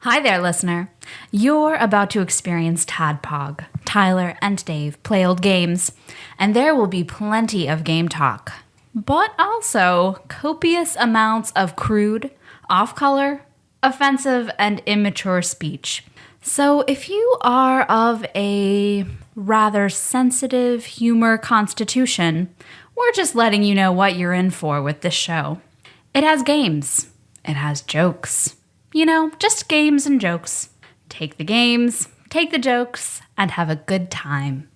Hi there, listener. You're about to experience TADPOG. Tyler and Dave play old games, and there will be plenty of game talk, but also copious amounts of crude, off-color, offensive, and immature speech. So if you are of a rather sensitive humor constitution, we're just letting you know what you're in for with this show. It has games. It has jokes. You know, just games and jokes. Take the games, take the jokes, and have a good time.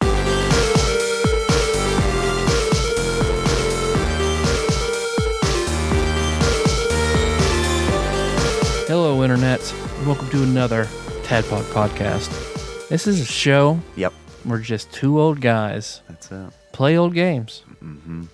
Hello, Internet. Welcome to another TADPOG podcast. This is a show. Yep. We're just two old guys. That's it. Play old games. Mm-hmm.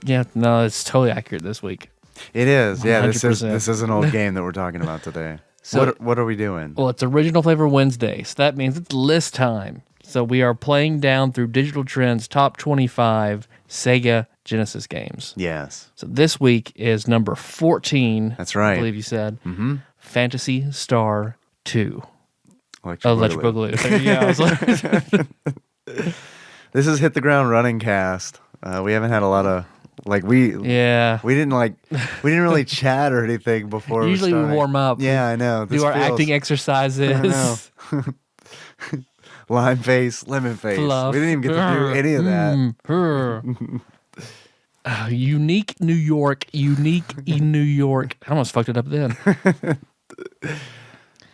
Yeah, no, it's totally accurate this week. It is. 100%. Yeah, 100%. this is an old game that we're talking about today. So, what are we doing? Well, it's Original Flavor Wednesday, so that means it's list time. So we are playing down through Digital Trends top 25 Sega Genesis games. Yes. So this week is number 14. That's right. I believe you said. Mm-hmm. Phantasy Star II. Electric Boogaloo. Yeah, I was like, This is Hit the Ground Running cast. We haven't had a lot of we didn't really chat or anything before. Usually we warm up. Yeah, I know. Do our acting exercises. I know. Lime face, lemon face. Fluff. We didn't even get to do any of that. Unique New York. Unique in New York. I almost fucked it up then.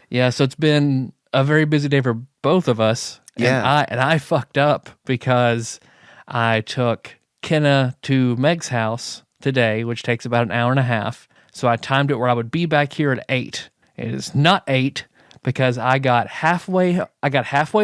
Yeah, so it's been a very busy day for both of us. Yeah. And I fucked up because I took Kenna to Meg's house today, which takes about an hour and a half. So I timed it where I would be back here at 8. It is not 8 because I got halfway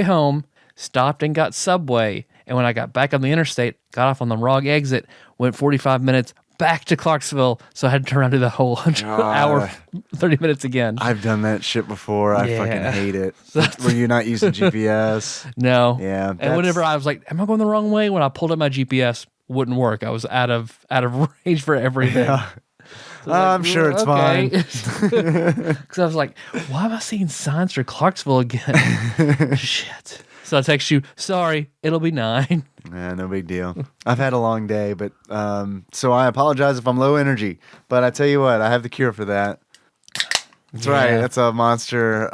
home, stopped and got Subway, and when I got back on the interstate, got off on the wrong exit, went 45 minutes back to Clarksville, so I had to turn around to the whole hour, 30 minutes again. I've done that shit before. I fucking hate it. Were you not using GPS? No. Yeah. And whenever I was like, am I going the wrong way? When I pulled up my GPS, wouldn't work. I was out of range for everything. Yeah. So I'm sure it's fine. Because I was like, why am I seeing signs for Clarksville again? Shit. So I text you, sorry, it'll be 9. Yeah, no big deal. I've had a long day, but so I apologize if I'm low energy. But I tell you what, I have the cure for that. That's right. That's a Monster.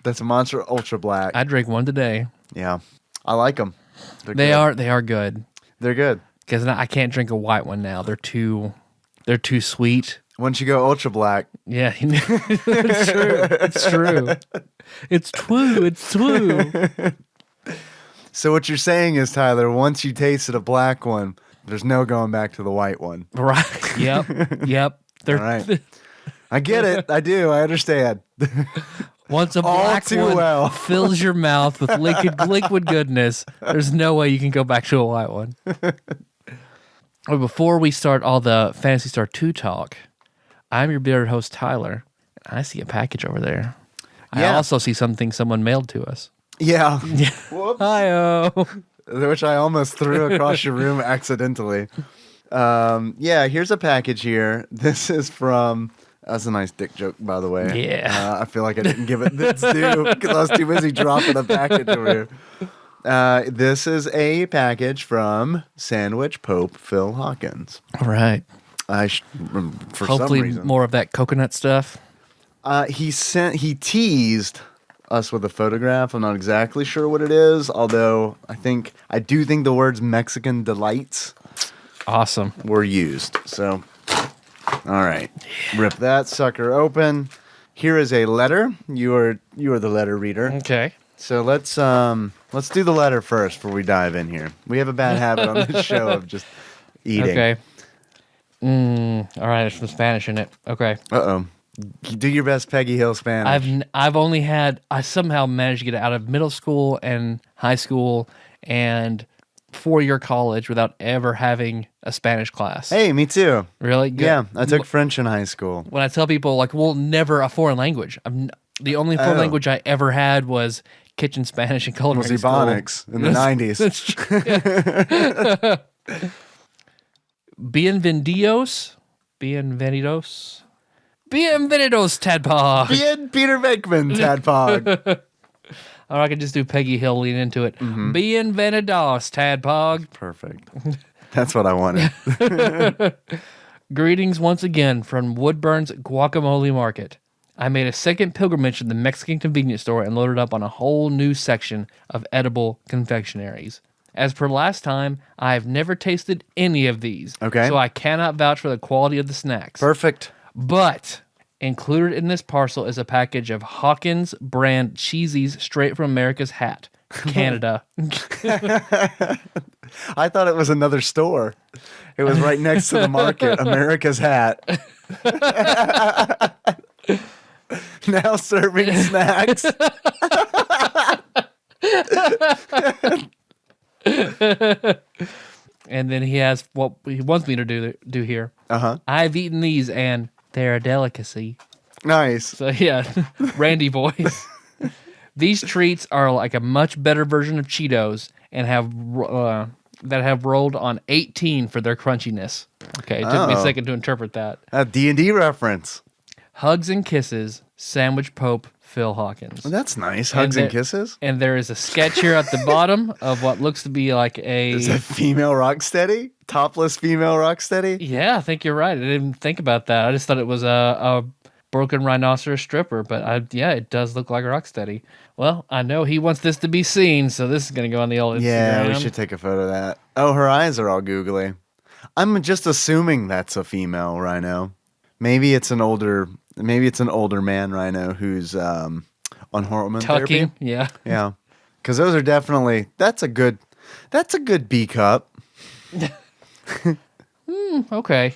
That's a Monster Ultra Black. I drink one today. Yeah, I like them. They are good. They're good because I can't drink a white one now. They're too sweet. Once you go Ultra Black, yeah, it's true. It's true. So what you're saying is, Tyler, once you tasted a black one, there's no going back to the white one. Right. Yep. All right. I get it. I do. I understand. Once a black one fills your mouth with liquid goodness, there's no way you can go back to a white one. But before we start all the Phantasy Star II talk, I'm your bearded host, Tyler, and I see a package over there. Yeah. I also see something someone mailed to us. Yeah. Whoops. Hi-oh. Which I almost threw across your room accidentally. Yeah, here's a package here. This is from... That's a nice dick joke, by the way. Yeah. I feel like I didn't give it its due because I was too busy dropping a package over here. This is a package from Sandwich Pope Phil Hawkins. All right. For hopefully some reason, more of that coconut stuff. He teased us with a photograph. I'm not exactly sure what it is, although I do think the words Mexican delights awesome were used. So, all right, rip that sucker open. Here is a letter. You are the letter reader. Okay. So let's do the letter first before we dive in here. We have a bad habit on this show of just eating. Okay. All right, there's some Spanish in it. Okay. Uh-oh. Do your best Peggy Hill Spanish. I somehow managed to get out of middle school and high school and 4-year college without ever having a Spanish class. Hey, me too. Really? Good. Yeah, I took French in high school. When I tell people, like, well, never a foreign language. The only foreign language I ever had was kitchen Spanish and culinary school. Ebonics in the 90s. That's true. Bienvenidos. Bienvenidos, Tadpog. Bien Peter Venkman, Tadpog. Or I could just do Peggy Hill lean into it. Bienvenidos, Tadpog. Perfect. That's what I wanted. Greetings once again from Woodburn's Guacamole Market. I made a second pilgrimage to the Mexican convenience store and loaded up on a whole new section of edible confectionaries. As per last time, I have never tasted any of these. Okay. So I cannot vouch for the quality of the snacks. Perfect. But included in this parcel is a package of Hawkins brand cheesies straight from America's Hat, Canada. I thought it was another store. It was right next to the market, America's Hat. Now serving snacks. And then he has what he wants me to do here. I've eaten these and they're a delicacy. Nice. So yeah, Randy voice. These treats are like a much better version of Cheetos and have rolled on 18 for their crunchiness. Okay, it took me a second to interpret that. A D&D reference. Hugs and kisses, Sandwich Pope, Phil Hawkins. Well, that's nice. Hugs and kisses. And there is a sketch here at the bottom of what looks to be like a... Is that female rocksteady? Topless female rocksteady? Yeah, I think you're right. I didn't think about that. I just thought it was a broken rhinoceros stripper, but yeah, it does look like Rocksteady. Well, I know he wants this to be seen, so this is going to go on the old Instagram. Yeah, we should take a photo of that. Oh, her eyes are all googly. I'm just assuming that's a female rhino. Maybe it's an older man rhino who's on hormone Tucking, therapy. yeah. Yeah. Because those are definitely that's a good B cup. Okay.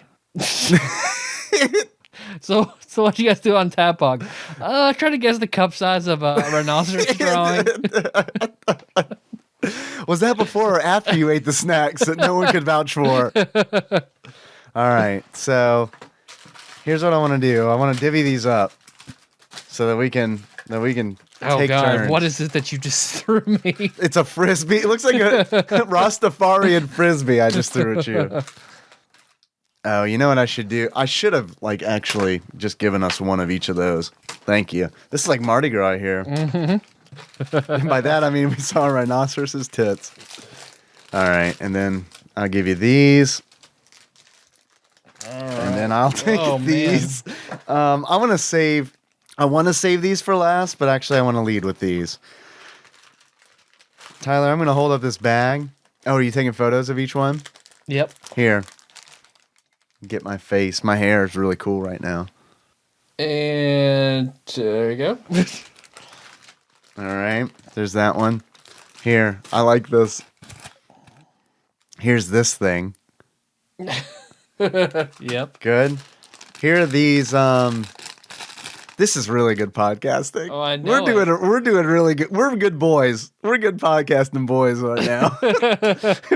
So what you guys do on Tapog? Try to guess the cup size of a rhinoceros drawing. Was that before or after you ate the snacks that no one could vouch for? All right, so here's what I want to do. I want to divvy these up so that we can Oh take God, turns. what is it that you just threw me? It's a frisbee. It looks like a Rastafarian frisbee I just threw at you. Oh, you know what I should do? I should have actually just given us one of each of those. Thank you. This is like Mardi Gras here. Mm-hmm. And by that I mean we saw a rhinoceros's tits. All right, and then I'll give you these. And then I'll take these. I want to save these for last, but actually I want to lead with these. Tyler, I'm going to hold up this bag. Oh, are you taking photos of each one? Yep. Here. Get my face. My hair is really cool right now. And there you go. All right. There's that one. Here. I like this. Here's this thing. Yep. Good. Here are these. This is really good podcasting. Oh, I know. We're doing really good. We're good boys. We're good podcasting boys right now.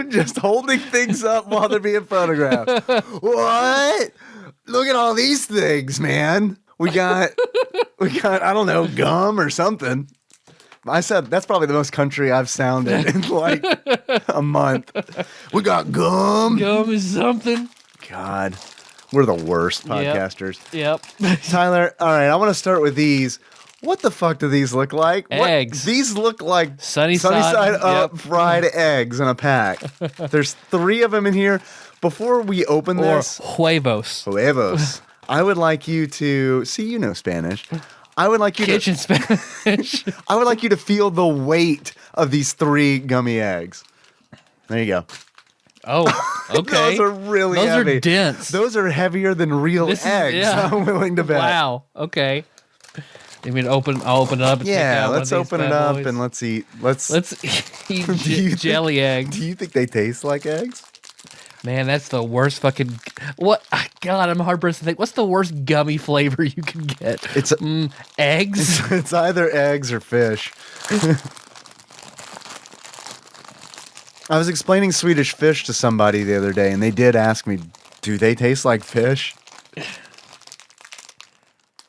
Just holding things up while they're being photographed. What? Look at all these things, man. We got I don't know, gum or something. I said that's probably the most country I've sounded in like a month. We got gum. Gum is something. God, we're the worst podcasters. Yep. Tyler, all right, I want to start with these. What the fuck do these look like? Eggs. These look like Sunny side up yep. fried eggs in a pack. There's 3 of them in here. Before we open Or this, huevos. I would like you to see. You know Spanish. I would like you Kitchen Spanish. I would like you to feel the weight of these 3 gummy eggs. There you go. Oh, okay. Those are really heavy. Those are dense. Those are heavier than real eggs. I'm willing to bet. Wow. Okay. You mean I'll open it up and take out let's one of these open it bad up boys? and let's eat. Let's eat jelly eggs. Do you think they taste like eggs? Man, that's the worst fucking... What? God, I'm a hard person to think. What's the worst gummy flavor you can get? It's eggs? It's either eggs or fish. I was explaining Swedish fish to somebody the other day, and they did ask me, do they taste like fish?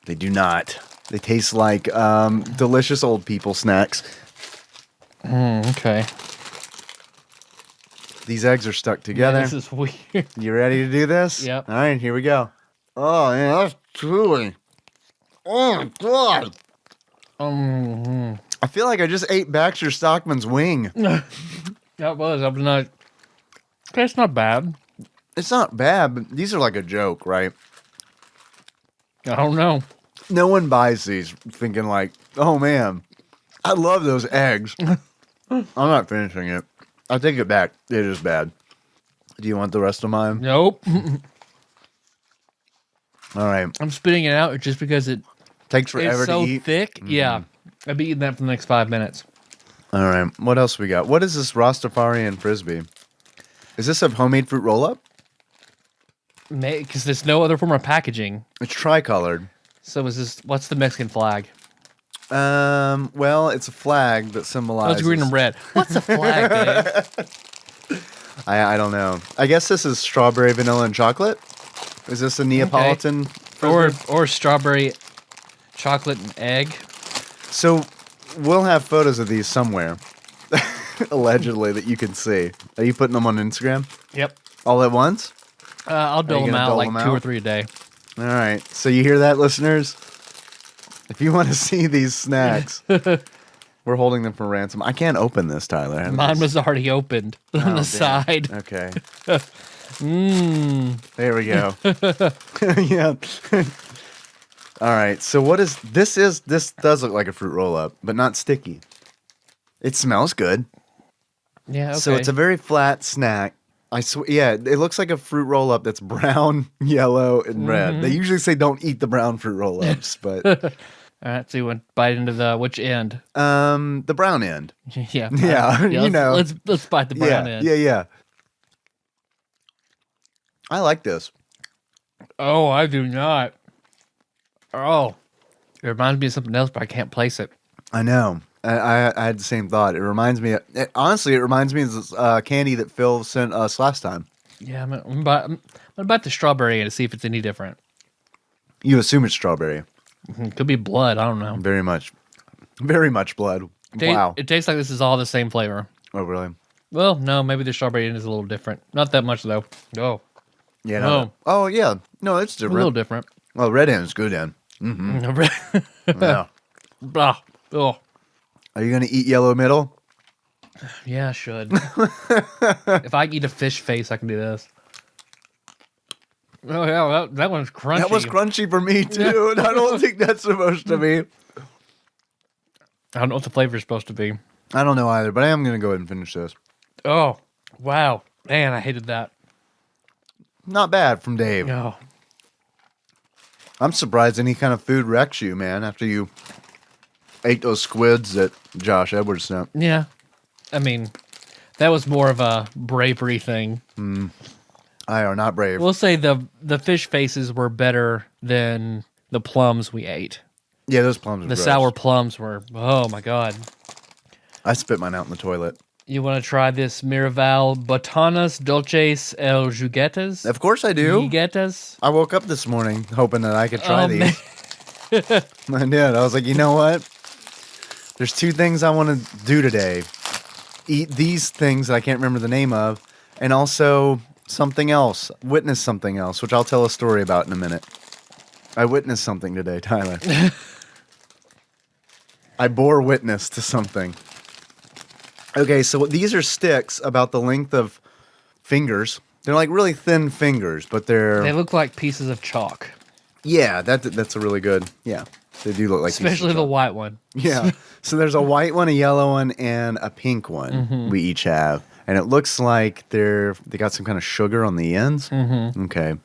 They do not. They taste like delicious old people snacks. Okay. These eggs are stuck together. Man, this is weird. You ready to do this? Yep. All right, here we go. Oh, yeah, that's Truly. Oh my god. I feel like I just ate Baxter Stockman's wing. That was. I'm not. It's not bad. It's not bad, but these are like a joke, right? I don't know. No one buys these thinking like, oh man, I love those eggs. I'm not finishing it. I take it back. It is bad. Do you want the rest of mine? Nope. All right. I'm spitting it out just because it's Takes forever so to eat. thick. Yeah. I'll be eating that for the next 5 minutes. All right. What else we got? What is this Rastafarian Frisbee? Is this a homemade fruit roll-up? Because there's no other form of packaging. It's tricolored. So is this? What's the Mexican flag? Well, it's a flag that Oh, symbolizes... it's green and red. What's a flag, Dave? I don't know. I guess this is strawberry, vanilla, and chocolate. Is this a Neapolitan? Or strawberry, chocolate, and egg. So we'll have photos of these somewhere, allegedly, that you can see. Are you putting them on Instagram Yep. all at once? I'll dole them gonna out dole like them 2 or out? 3 a day. All right. So you hear that, listeners? If you want to see these snacks, we're holding them for ransom. I can't open this, Tyler. Mine was already opened on Oh, the damn. side. Okay. Mmm. There we go. Yeah. All right. So what is this? This does look like a fruit roll up, but not sticky. It smells good. Yeah. Okay. So it's a very flat snack. I swear, yeah, it looks like a fruit roll up that's brown, yellow, and red. They usually say don't eat the brown fruit roll ups, but All right. So you want to bite into the which end? the brown end. Yeah. Yeah, you let's, know. Let's bite the brown end. Yeah. I like this. Oh, I do not. Oh, it reminds me of something else, but I can't place it. I know. I had the same thought. It reminds me. Honestly, it reminds me of this candy that Phil sent us last time. Yeah, I'm gonna bite the strawberry to see if it's any different. You assume it's strawberry. Could be blood. I don't know. Very much blood. Wow. It tastes like this is all the same flavor. Oh, really? Well, no, maybe the strawberry end is a little different. Not that much though. Oh, Yeah. No. Oh, yeah. No, it's a different. little different. Well, red end is good end. Yeah. Ah, oh, Are you gonna eat yellow middle? yeah, I should. If I eat a fish face, I can do this. Oh yeah, that one's crunchy. That was crunchy for me too. And I don't think that's supposed to be. I don't know what the flavor is supposed to be. I don't know either, but I am gonna go ahead and finish this. Oh, wow, man, I hated that. Not bad from Dave. Oh, I'm surprised any kind of food wrecks you, man, after you ate those squids that Josh Edwards sent. yeah. I mean, that was more of a bravery thing. I are not brave. We'll say the fish faces were better than the plums we ate. Yeah, those plums are The gross. sour plums were, oh my god. I spit mine out in the toilet. You want to try this Miraval Botanas Dulces El Juguetes? Of course I do. Juguetes? I woke up this morning hoping that I could try Oh, these. I did. I was like, you know what? There's 2 things I want to do today. Eat these things that I can't remember the name of, and also something else. Witness something else, which I'll tell a story about in a minute. I witnessed something today, Tyler. I bore witness to something. Okay, so these are sticks about the length of fingers. They're like really thin fingers, but they're... They look like pieces of chalk. Yeah, that's a really good... Yeah, they do look like pieces of Especially the chalk. white one. Yeah. So there's a white one, a yellow one, and a pink one we each have. And it looks like they got some kind of sugar on the ends. Mm-hmm. Okay.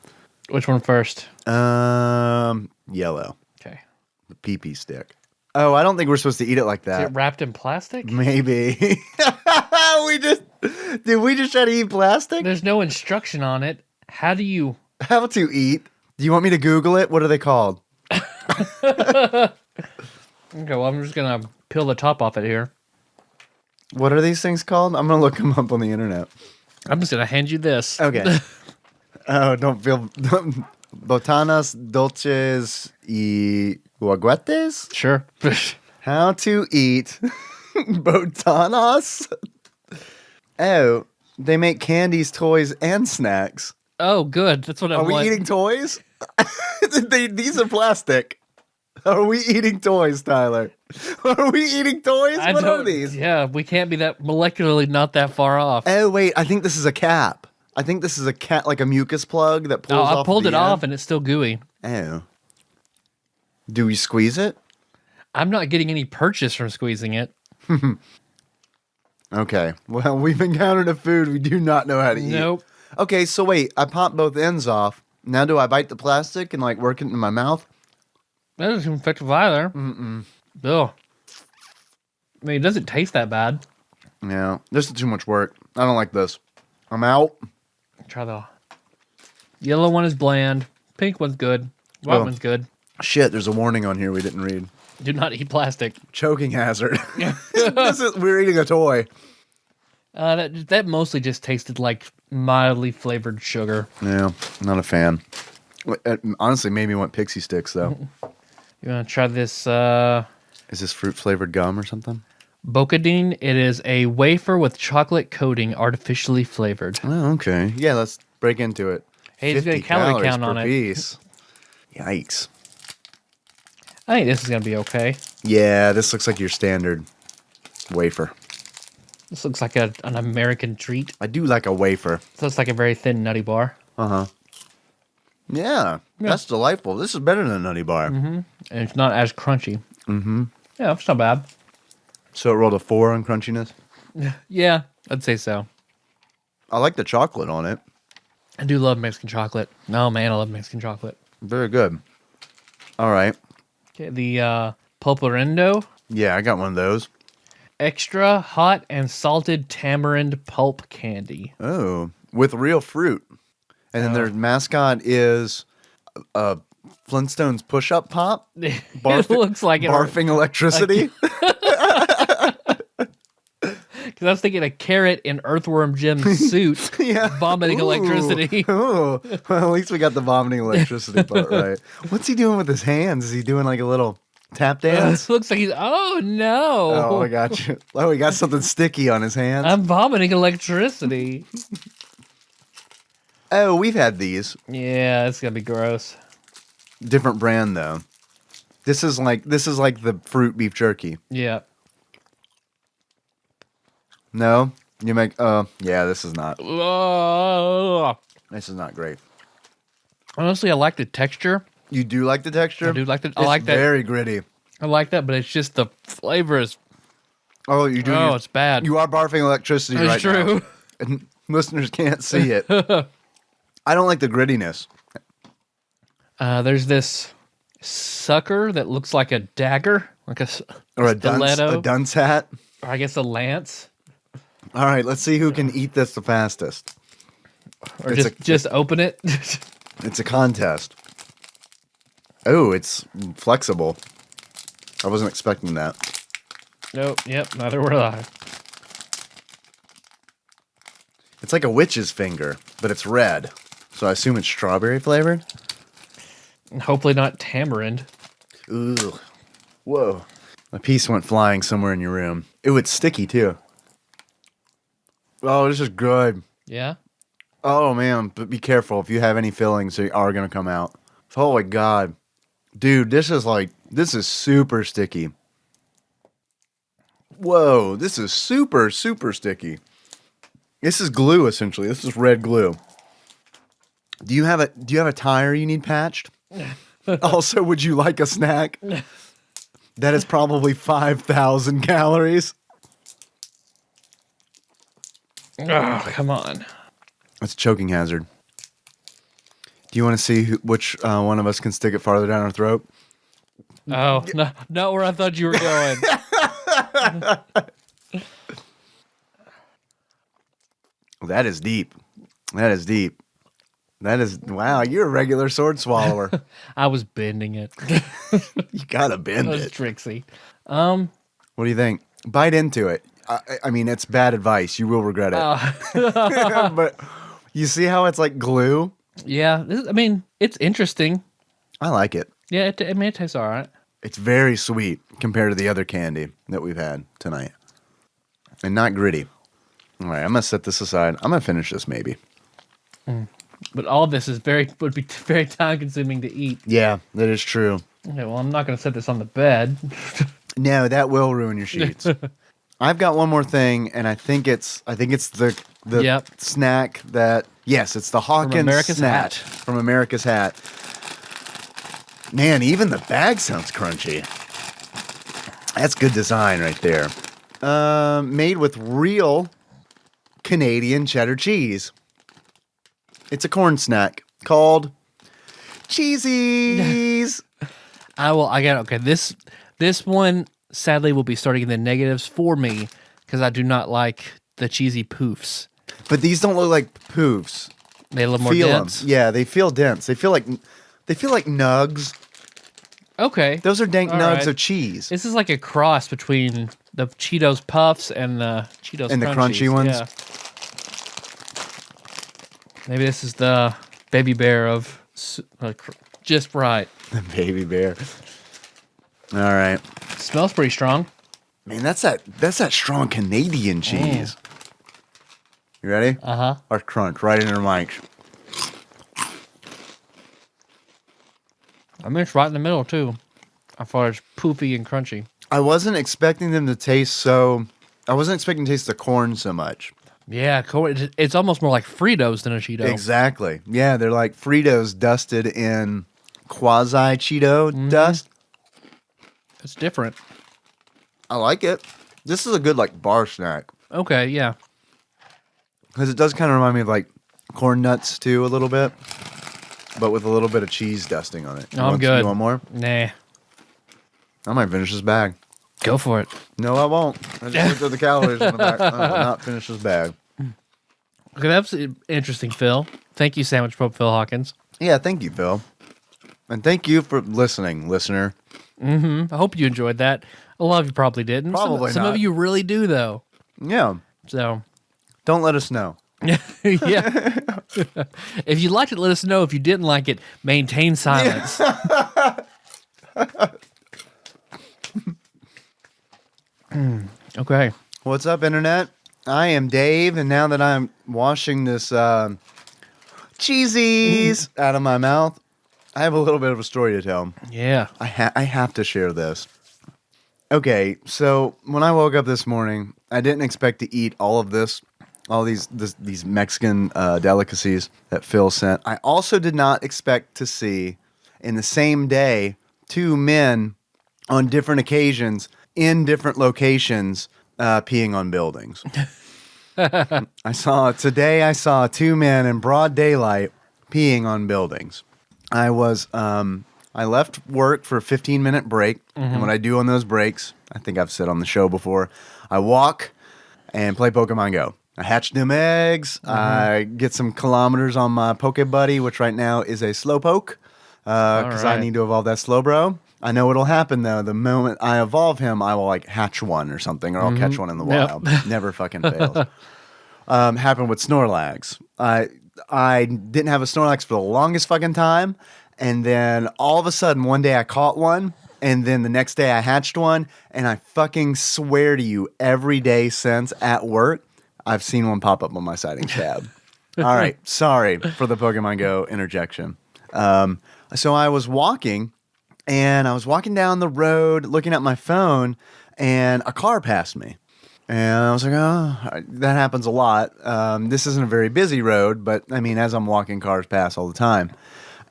Which one first? Yellow. Okay. The pee-pee stick. Oh, I don't think we're supposed to eat it like Is that. it wrapped in plastic? Maybe. Did we just try to eat plastic? There's no instruction on it. How do you... How to eat? Do you want me to Google it? What are they called? Okay, well, I'm just going to peel the top off it here. What are these things called? I'm going to look them up on the internet. I'm just going to hand you this. Okay. Oh, don't feel... Botanas dulces y aguates? Sure. How to eat botanas? Oh, they make candies, toys, and snacks. Oh, good. That's what I Are want. we eating toys? These are plastic. Are we eating toys, Tyler? Are we eating toys? What are these? Yeah, we can't be that molecularly not that far off. Oh, wait. I think this is a cap. I think this is a cat, like a mucus plug that pulls off. I pulled the it end. off and it's still gooey. Oh. Do we squeeze it? I'm not getting any purchase from squeezing it. Okay. Well, we've encountered a food we do not know how to eat. Nope. Okay, so wait. I popped both ends off. Now do I bite the plastic and like work it in my mouth? That doesn't even affect either. Ugh. I mean, it doesn't taste that bad. Yeah. This is too much work. I don't like this. I'm out. Try the yellow one is bland. Pink one's good. White one's good. Shit, there's a warning on here we didn't read. Do not eat plastic. Choking hazard. We're eating a toy. That mostly just tasted like mildly flavored sugar. Yeah, not a fan. It honestly made me want pixie sticks, though. You want to try this Is this fruit-flavored gum or something? Bocadine? It is a wafer with chocolate coating, artificially flavored. Oh, okay. Yeah, let's break into it. Hey, it's got a 50 calorie calories count on per it. piece. Yikes. I think this is going to be okay. Yeah, this looks like your standard wafer. This looks like an American treat. I do like a wafer. This looks like a very thin nutty bar. Yeah, that's delightful. This is better than a Nutty Bar. And it's not as crunchy. Yeah, it's not bad. So it rolled a 4 on crunchiness. Yeah, I'd say so. I like the chocolate on it. I do love Mexican chocolate. No, man, I love Mexican chocolate. Very good. All right. Okay, the Pulparindo. Yeah, I got one of those. Extra hot and salted tamarind pulp candy. Oh, with real fruit. And then their mascot is a Flintstones push-up pop. It looks like it. Barfing electricity. Because I was thinking a carrot in Earthworm Jim's suit Yeah. vomiting electricity. Oh, well, at least we got the vomiting electricity part right. What's he doing with his hands? Is he doing like a little tap dance? Looks like he's, oh no. Oh, I got you. Oh, he got something sticky on his hands. I'm vomiting electricity. Oh, we've had these. Yeah, it's going to be gross. Different brand though. This is like the fruit beef jerky. Yeah. No? You make yeah, this is not. Ugh. This is not great. Honestly, I like the texture. You do like the texture? I do like the. It's I like that. very gritty. I like that, but it's just the flavor is. Oh, you're doing It's bad. You are barfing electricity It's right true. now. And listeners can't see it. I don't like the grittiness. There's this sucker that looks like a dagger, like a Or a dunce hat. or I guess a lance, All right, let's see who can eat this the fastest. or It's just open it. It's a contest. Oh, it's flexible. I wasn't expecting that. Nope. Yep. Neither were I. It's like a witch's finger, but it's red. So I assume it's strawberry flavored. Hopefully not tamarind. Ooh. Whoa. A piece went flying somewhere in your room. Ooh, it's sticky too. Oh, this is good. Yeah. Oh, man. But be careful. If you have any fillings, they are going to come out. Oh, my God. Dude, this is super sticky. Whoa. This is super, super sticky. This is glue, essentially. This is red glue. Do you have a tire you need patched? Also, would you like a snack? That is probably 5,000 calories. Oh, come on. That's a choking hazard. Do you want to see which one of us can stick it farther down our throat? Oh, no, not where I thought you were going. That is deep. That is deep. That is, wow, you're a regular sword swallower. I was bending it. You gotta bend That was it. tricksy. What do you think? Bite into it. I mean, it's bad advice. You will regret it. But you see how it's like glue? Yeah, it's interesting. I like it. Yeah, it tastes all right. It's very sweet compared to the other candy that we've had tonight. And not gritty. All right, I'm going to set this aside. I'm going to finish this maybe. But all this is would be very time consuming to eat. Yeah, that is true. Okay, well, I'm not going to set this on the bed. No, that will ruin your sheets. I've got one more thing, and I think it's the Yep. snack that it's the Hawkins America's snack Hat. from America's Hat. Man, even the bag sounds crunchy. That's good design right there. Made with real Canadian cheddar cheese. It's a corn snack called Cheesies. Okay. This one sadly will be starting in the negatives for me because I do not like the cheesy poofs. But these don't look like poofs. They look more Feel 'em. dense. Yeah, they feel dense. They feel like nugs. Okay. Those are dank All nugs right. of cheese. This is like a cross between the Cheetos Puffs and the Cheetos And the Crunchies. crunchy ones? Yeah. Maybe this is the baby bear of just right. The baby bear. All right. Smells pretty strong. Man, that's that strong Canadian cheese. You ready? Uh-huh. Or crunch right in your mic. I mean, it's right in the middle, too, as far as poofy and crunchy. I wasn't expecting them to taste so... I wasn't expecting to taste the corn so much. Yeah, it's almost more like Fritos than a Cheeto. Exactly. Yeah, they're like Fritos dusted in quasi-Cheeto dust. It's different. I like it. This is a good like bar snack. Okay, yeah. Because it does kind of remind me of like corn nuts too a little bit. But with a little bit of cheese dusting on it. I'm good. You want more? Nah. I might finish this bag. Go for it. No, I won't. I just looked at the calories on the back. I will not finish this bag. Okay, that's interesting, Phil. Thank you, Sandwich Pope Phil Hawkins. Yeah, thank you, Phil. And thank you for listening, listener. I hope you enjoyed that. A lot of you probably didn't. Probably some not. of you really do, though. Yeah. So, Don't let us know. yeah. If you liked it, let us know. If you didn't like it, maintain silence. Okay. What's up, Internet? I am Dave, and now that I'm washing this cheesies out of my mouth, I have a little bit of a story to tell. Yeah. I have to share this. Okay, so when I woke up this morning, I didn't expect to eat all of this, these Mexican delicacies that Phil sent. I also did not expect to see in the same day 2 men on different occasions in different locations peeing on buildings. I saw 2 men in broad daylight peeing on buildings. I left work for a 15-minute break, and what I do on those breaks, I think I've said on the show before, I walk and play Pokemon Go. I hatch them eggs. I get some kilometers on my Poke Buddy, which right now is a Slowpoke, because I right. need to evolve that Slowbro. I know what'll happen, though. The moment I evolve him, I will like hatch one or something, or I'll catch one in the Yep. wild. Never fucking fails. Happened with Snorlax. I didn't have a Snorlax for the longest fucking time, and then all of a sudden one day I caught one, and then the next day I hatched one, and I fucking swear to you, every day since at work, I've seen one pop up on my sightings tab. All right, sorry for the Pokemon Go interjection. So I was walking down the road looking at my phone, and a car passed me. And I was like, oh, that happens a lot. This isn't a very busy road, but I mean, as I'm walking, cars pass all the time.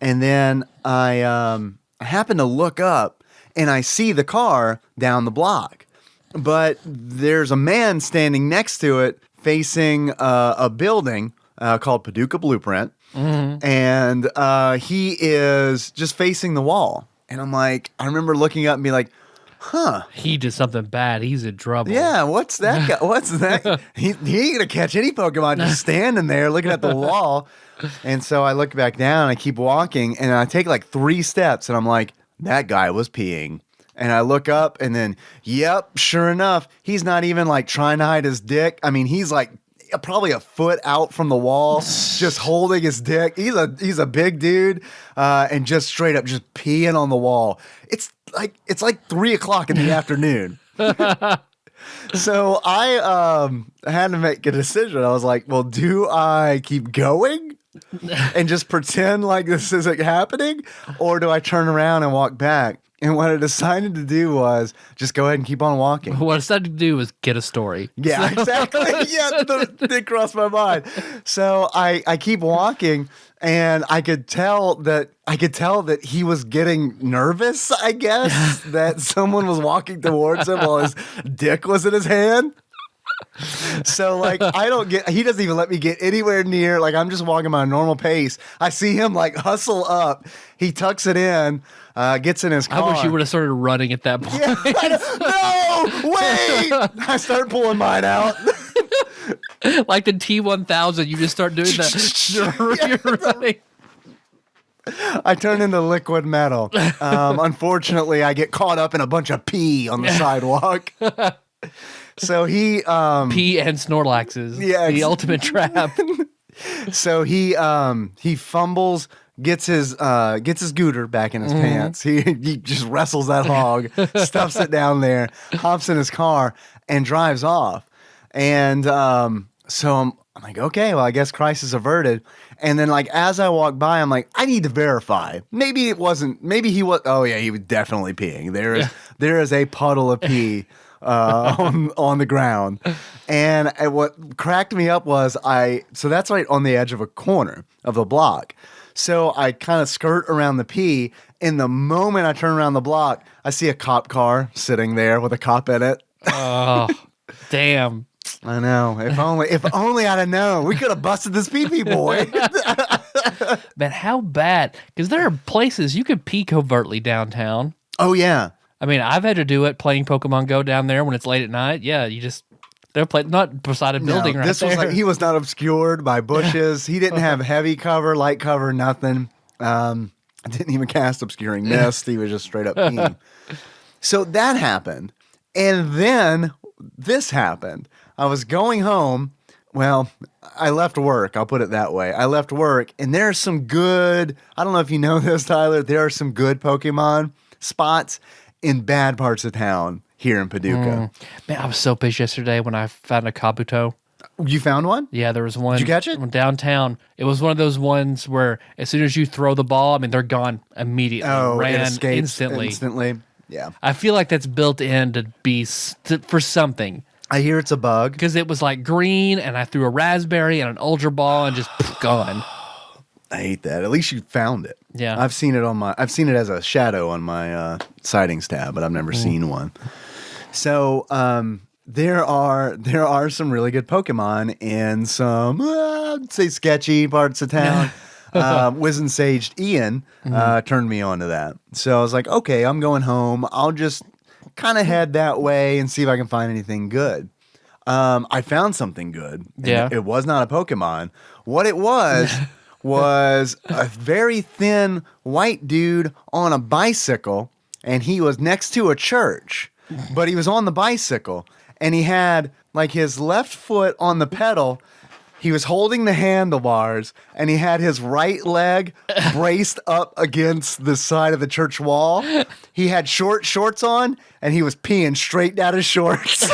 And then I happen to look up, and I see the car down the block. But there's a man standing next to it facing a building called Paducah Blueprint. And he is just facing the wall. And I'm like, I remember looking up and being like, huh. He did something bad. He's in trouble. Yeah, what's that guy? What's that? He ain't gonna catch any Pokemon just standing there looking at the wall. And so I look back down, I keep walking, and I take like 3 steps, and I'm like, that guy was peeing. And I look up, and then, yep, sure enough, he's not even like trying to hide his dick. I mean, he's like probably a foot out from the wall, just holding his dick. He's a big dude, and just straight up just peeing on the wall. It's like 3:00 in the afternoon. So I had to make a decision. I was like, well, do I keep going and just pretend like this isn't happening? Or do I turn around and walk back? And what I decided to do was just go ahead and keep on walking. What I decided to do was get a story. Yeah, exactly. Yeah, that crossed my mind. So I keep walking, and I could tell that he was getting nervous, I guess, that someone was walking towards him while his dick was in his hand. So like he doesn't even let me get anywhere near, like I'm just walking my normal pace. I see him like hustle up. He tucks it in, gets in his car. I wish you would have started running at that point. Yeah, no, wait! I start pulling mine out. Like the T-1000, you just start doing that. You're running. I turn into liquid metal. Unfortunately, I get caught up in a bunch of pee on the sidewalk. So he Pee and Snorlaxes. Yeah, the ultimate trap. So he fumbles, gets his gooter back in his pants. He just wrestles that hog, stuffs it down there, hops in his car, and drives off. And so I'm like, okay, well, I guess crisis averted. And then like as I walk by, I'm like, I need to verify. Maybe it wasn't. Maybe he was. Oh yeah, he was definitely peeing. There is a puddle of pee on the ground. And what cracked me up was so that's right on the edge of a corner of the block. So I kind of skirt around the pee. And the moment I turn around the block, I see a cop car sitting there with a cop in it. Oh, damn. I know. If only I'd have known. We could have busted this pee-pee boy. Man, how bad? Because there are places you could pee covertly downtown. Oh, yeah. I mean, I've had to do it playing Pokemon Go down there when it's late at night. Yeah, they're playing, not beside a building right this there. was like, he was not obscured by bushes. He didn't have heavy cover, light cover, nothing. Didn't even cast obscuring mist. He was just straight up peeing. So that happened. And then this happened. I was going home. Well, I left work. I'll put it that way. I left work, and there's some good, I don't know if you know this, Tyler, there are some good Pokemon spots in bad parts of town here in Paducah. Man, I was so pissed yesterday when I found a Kabuto. You found one? Yeah, there was one. Did you catch it? Downtown. It was one of those ones where as soon as you throw the ball, I mean, they're gone immediately. Oh, ran it escapes instantly. Yeah. I feel like that's built in to be for something. I hear it's a bug. Because it was like green, and I threw a raspberry and an Ultra Ball, and just gone. I hate that. At least you found it. Yeah. I've seen it as a shadow on my sightings tab, but I've never seen one. So there are some really good Pokemon in some I'd say sketchy parts of town. Wizened Saged Ian turned me on to that. So I was like, okay, I'm going home. I'll just kind of head that way and see if I can find anything good. I found something good. Yeah. It was not a Pokemon. What it was a very thin white dude on a bicycle, and he was next to a church, but he was on the bicycle, and he had like his left foot on the pedal. He was holding the handlebars, and he had his right leg braced up against the side of the church wall. He had short shorts on, and he was peeing straight down his shorts.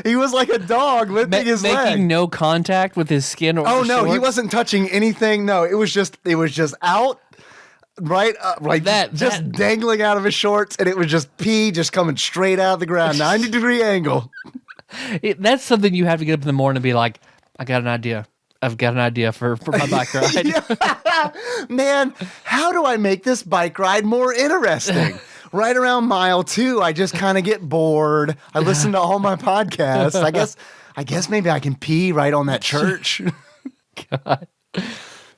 He was like a dog lifting his leg. Making no contact with his skin or Oh, no, shorts? he wasn't touching anything. No, it was just out, right, like just dangling out of his shorts, and it was just pee just coming straight out of the ground, 90-degree angle. That's something you have to get up in the morning and be like, I've got an idea for my bike ride. Man, how do I make this bike ride more interesting? Right around mile 2, I just kind of get bored. I listen to all my podcasts. I guess maybe I can pee right on that church. God.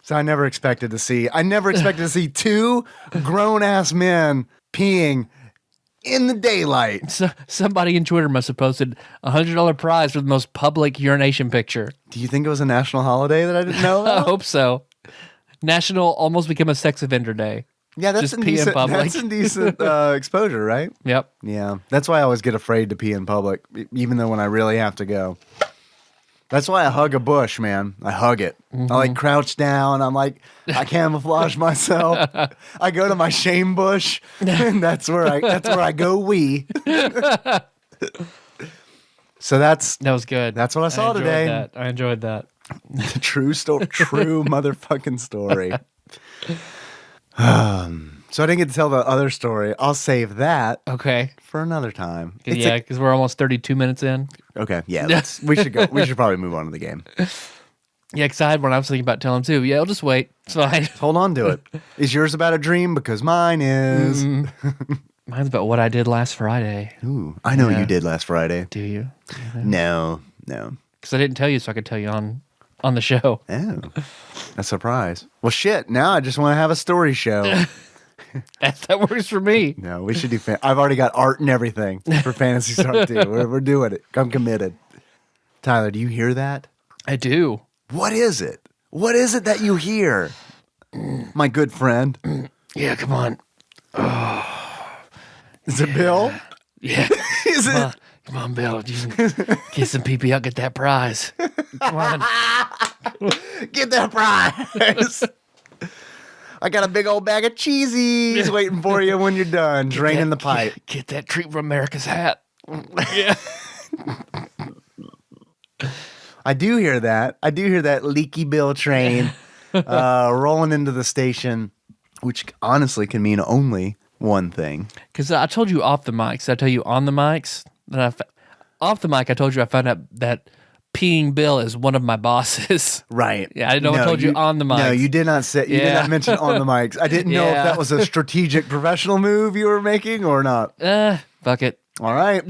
So I never expected to see 2 grown-ass men peeing in the daylight. So, somebody in Twitter must have posted a $100 prize for the most public urination picture. Do you think it was a national holiday that I didn't know about? I hope so. National Almost Become a Sex Offender Day. Yeah, that's Just pee in public. That's indecent exposure, right? Yep. Yeah, that's why I always get afraid to pee in public, even though when I really have to go. That's why I hug a bush, man. I hug it. I like crouch down. I'm like, I camouflage myself. I go to my shame bush, and that's where I go wee. So that was good. That's what I saw today. I enjoyed that. The true story. True motherfucking story. So I didn't get to tell the other story. I'll save that Okay. for another time. Yeah, because we're almost 32 minutes in. Okay, yeah. We should go. We should probably move on to the game. Yeah, because I had one I was thinking about telling too. Yeah, I'll just wait. It's fine. Hold on to it. Is yours about a dream? Because mine is. Mine's about what I did last Friday. Ooh, I know Yeah. you did last Friday. Do you? No. Because I didn't tell you, so I could tell you on the show. Oh, a surprise. Well, shit. Now I just want to have a story show. That works for me. No, we should do. I've already got art and everything for Phantasy Star 2. We're doing it. I'm committed. Tyler, do you hear that? I do. What is it? What is it that you hear, my good friend? Yeah, come on. Is it Bill? Yeah. Is it? Come on, Bill. You can get some PP out, get that prize. Come on. Get that prize. I got a big old bag of cheesies waiting for you when you're done draining the pipe. Get that treat from America's hat. Yeah. I do hear that. I do hear that leaky Bill train rolling into the station, which honestly can mean only one thing. Because I told you off the mics. I tell you on the mics. Off the mic, I told you I found out that peeing Bill is one of my bosses. Right. Yeah, I know I told you on the mics. No, you did not say. You did not mention on the mics. I didn't know if that was a strategic professional move you were making or not. Fuck it. All right.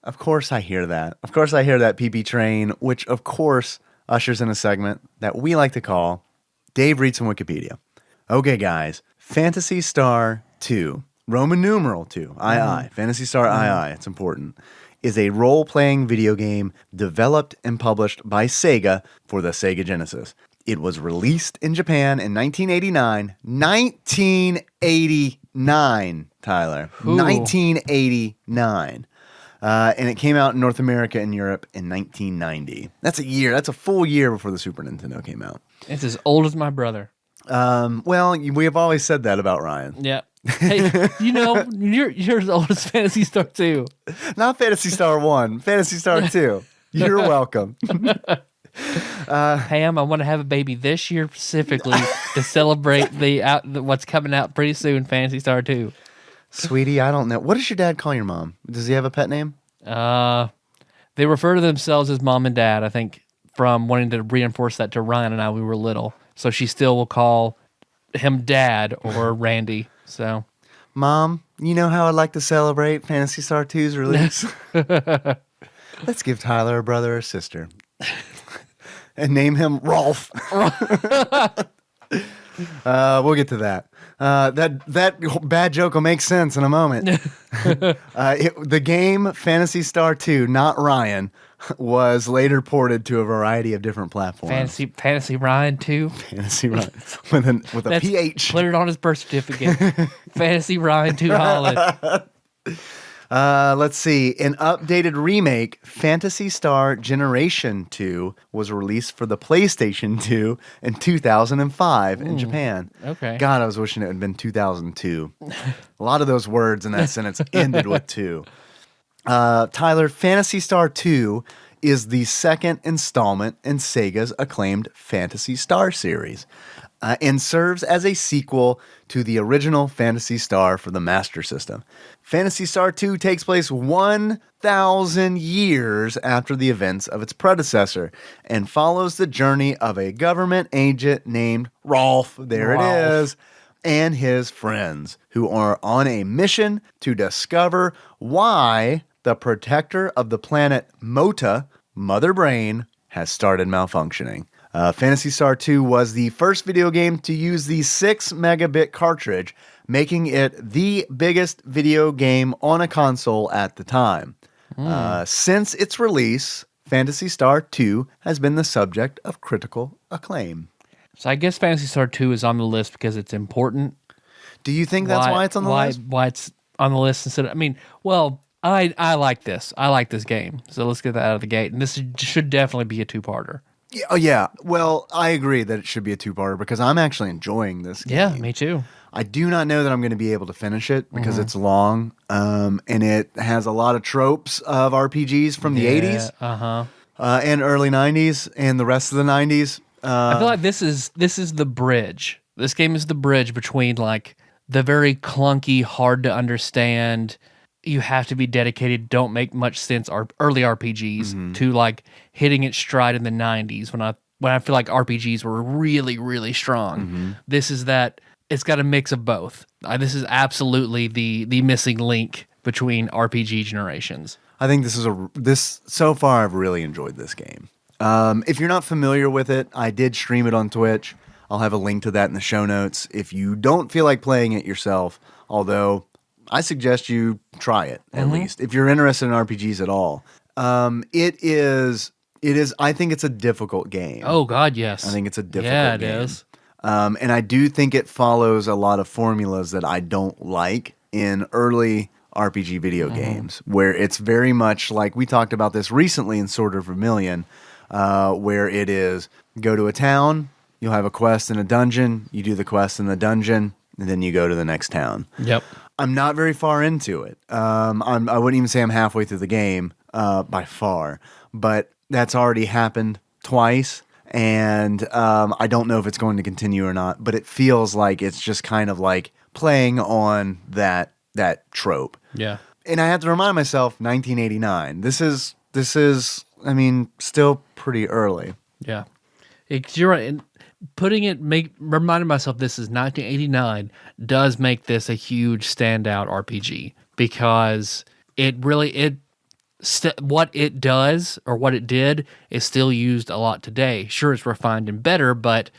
Of course I hear that. Of course I hear that PP train, which of course ushers in a segment that we like to call Dave Reads from Wikipedia. Okay, guys. Phantasy Star II, Roman numeral 2, II, Phantasy Star II, it's important, is a role-playing video game developed and published by Sega for the Sega Genesis. It was released in Japan in 1989. 1989, Tyler. Ooh. 1989. And it came out in North America and Europe in 1990. That's a year. That's a full year before the Super Nintendo came out. It's as old as my brother. Well, we have always said that about Ryan. Yeah. Hey, you're as old as Phantasy Star 2. Not Phantasy Star 1, Phantasy Star 2. You're welcome. Pam, I want to have a baby this year specifically to celebrate what's coming out pretty soon, Phantasy Star 2. Sweetie, I don't know. What does your dad call your mom? Does he have a pet name? They refer to themselves as mom and dad, I think, from wanting to reinforce that to Ryan and I when we were little. So she still will call him Dad or Randy. So, Mom, you know how I'd like to celebrate Phantasy Star 2's release? Let's give Tyler a brother or sister. And name him Rolf. We'll get to that. That bad joke will make sense in a moment. The game Phantasy Star 2, not Ryan, was later ported to a variety of different platforms. Fantasy Ryan 2. Fantasy Ryan with a PH. Put it on his birth certificate. Fantasy Ryan 2 Holland. Let's see. An updated remake, Phantasy Star Generation 2, was released for the PlayStation 2 in 2005 in Japan. Okay. God, I was wishing it had been 2002. A lot of those words in that sentence ended with 2. Tyler, Phantasy Star 2 is the second installment in Sega's acclaimed Phantasy Star series and serves as a sequel to the original Phantasy Star for the Master System. Phantasy Star 2 takes place 1,000 years after the events of its predecessor and follows the journey of a government agent named Rolf, it is, and his friends, who are on a mission to discover why the protector of the planet Mota, Mother Brain, has started malfunctioning. Phantasy Star 2 was the first video game to use the 6 megabit cartridge, making it the biggest video game on a console at the time. Since its release, Phantasy Star 2 has been the subject of critical acclaim. So I guess Phantasy Star 2 is on the list because it's important. Do you think that's why it's on the list? Why it's on the list instead of, I like this. I like this game. So let's get that out of the gate. And this should definitely be a two-parter. Yeah, well, I agree that it should be a two-parter because I'm actually enjoying this game. Yeah, me too. I do not know that I'm going to be able to finish it because it's long, and it has a lot of tropes of RPGs from the 80s and early 90s and the rest of the 90s. I feel like this is the bridge. This game is the bridge between like the very clunky, hard to understand, you have to be dedicated, don't make much sense early RPGs to like hitting its stride in the 90s when I feel like RPGs were really, really strong. This is that. It's got a mix of both. This is absolutely the missing link between RPG generations. I think this so far I've really enjoyed this game. If you're not familiar with it, I did stream it on Twitch. I'll have a link to that in the show notes. If you don't feel like playing it yourself, although I suggest you try it at least if you're interested in RPGs at all. It is. I think it's a difficult game. Oh God, yes. I think it's a difficult game. Yeah, it is. And I do think it follows a lot of formulas that I don't like in early RPG video games, where it's very much like we talked about this recently in Sword of Vermilion, where it is go to a town, you'll have a quest in a dungeon, you do the quest in the dungeon, and then you go to the next town. Yep. I'm not very far into it. I wouldn't even say I'm halfway through the game by far, but that's already happened twice. And I don't know if it's going to continue or not, but it feels like it's just kind of like playing on that trope. Yeah. And I have to remind myself, 1989. This is, I mean, still pretty early. Yeah. You're right. And reminding myself this is 1989 does make this a huge standout RPG because what it does or what it did is still used a lot today. Sure, it's refined and better, but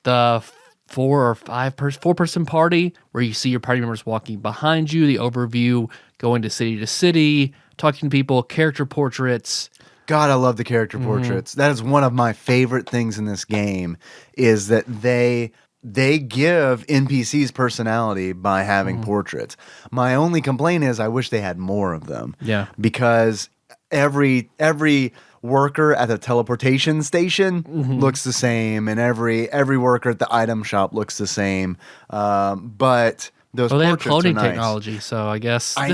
the four-person party where you see your party members walking behind you, the overview, going to city, talking to people, character portraits. God, I love the character portraits. That is one of my favorite things in this game is that they give NPCs personality by having portraits. My only complaint is I wish they had more of them. Yeah. Because every worker at the teleportation station looks the same, and every worker at the item shop looks the same. But those they have portraits are cloning nice. technology, so I guess I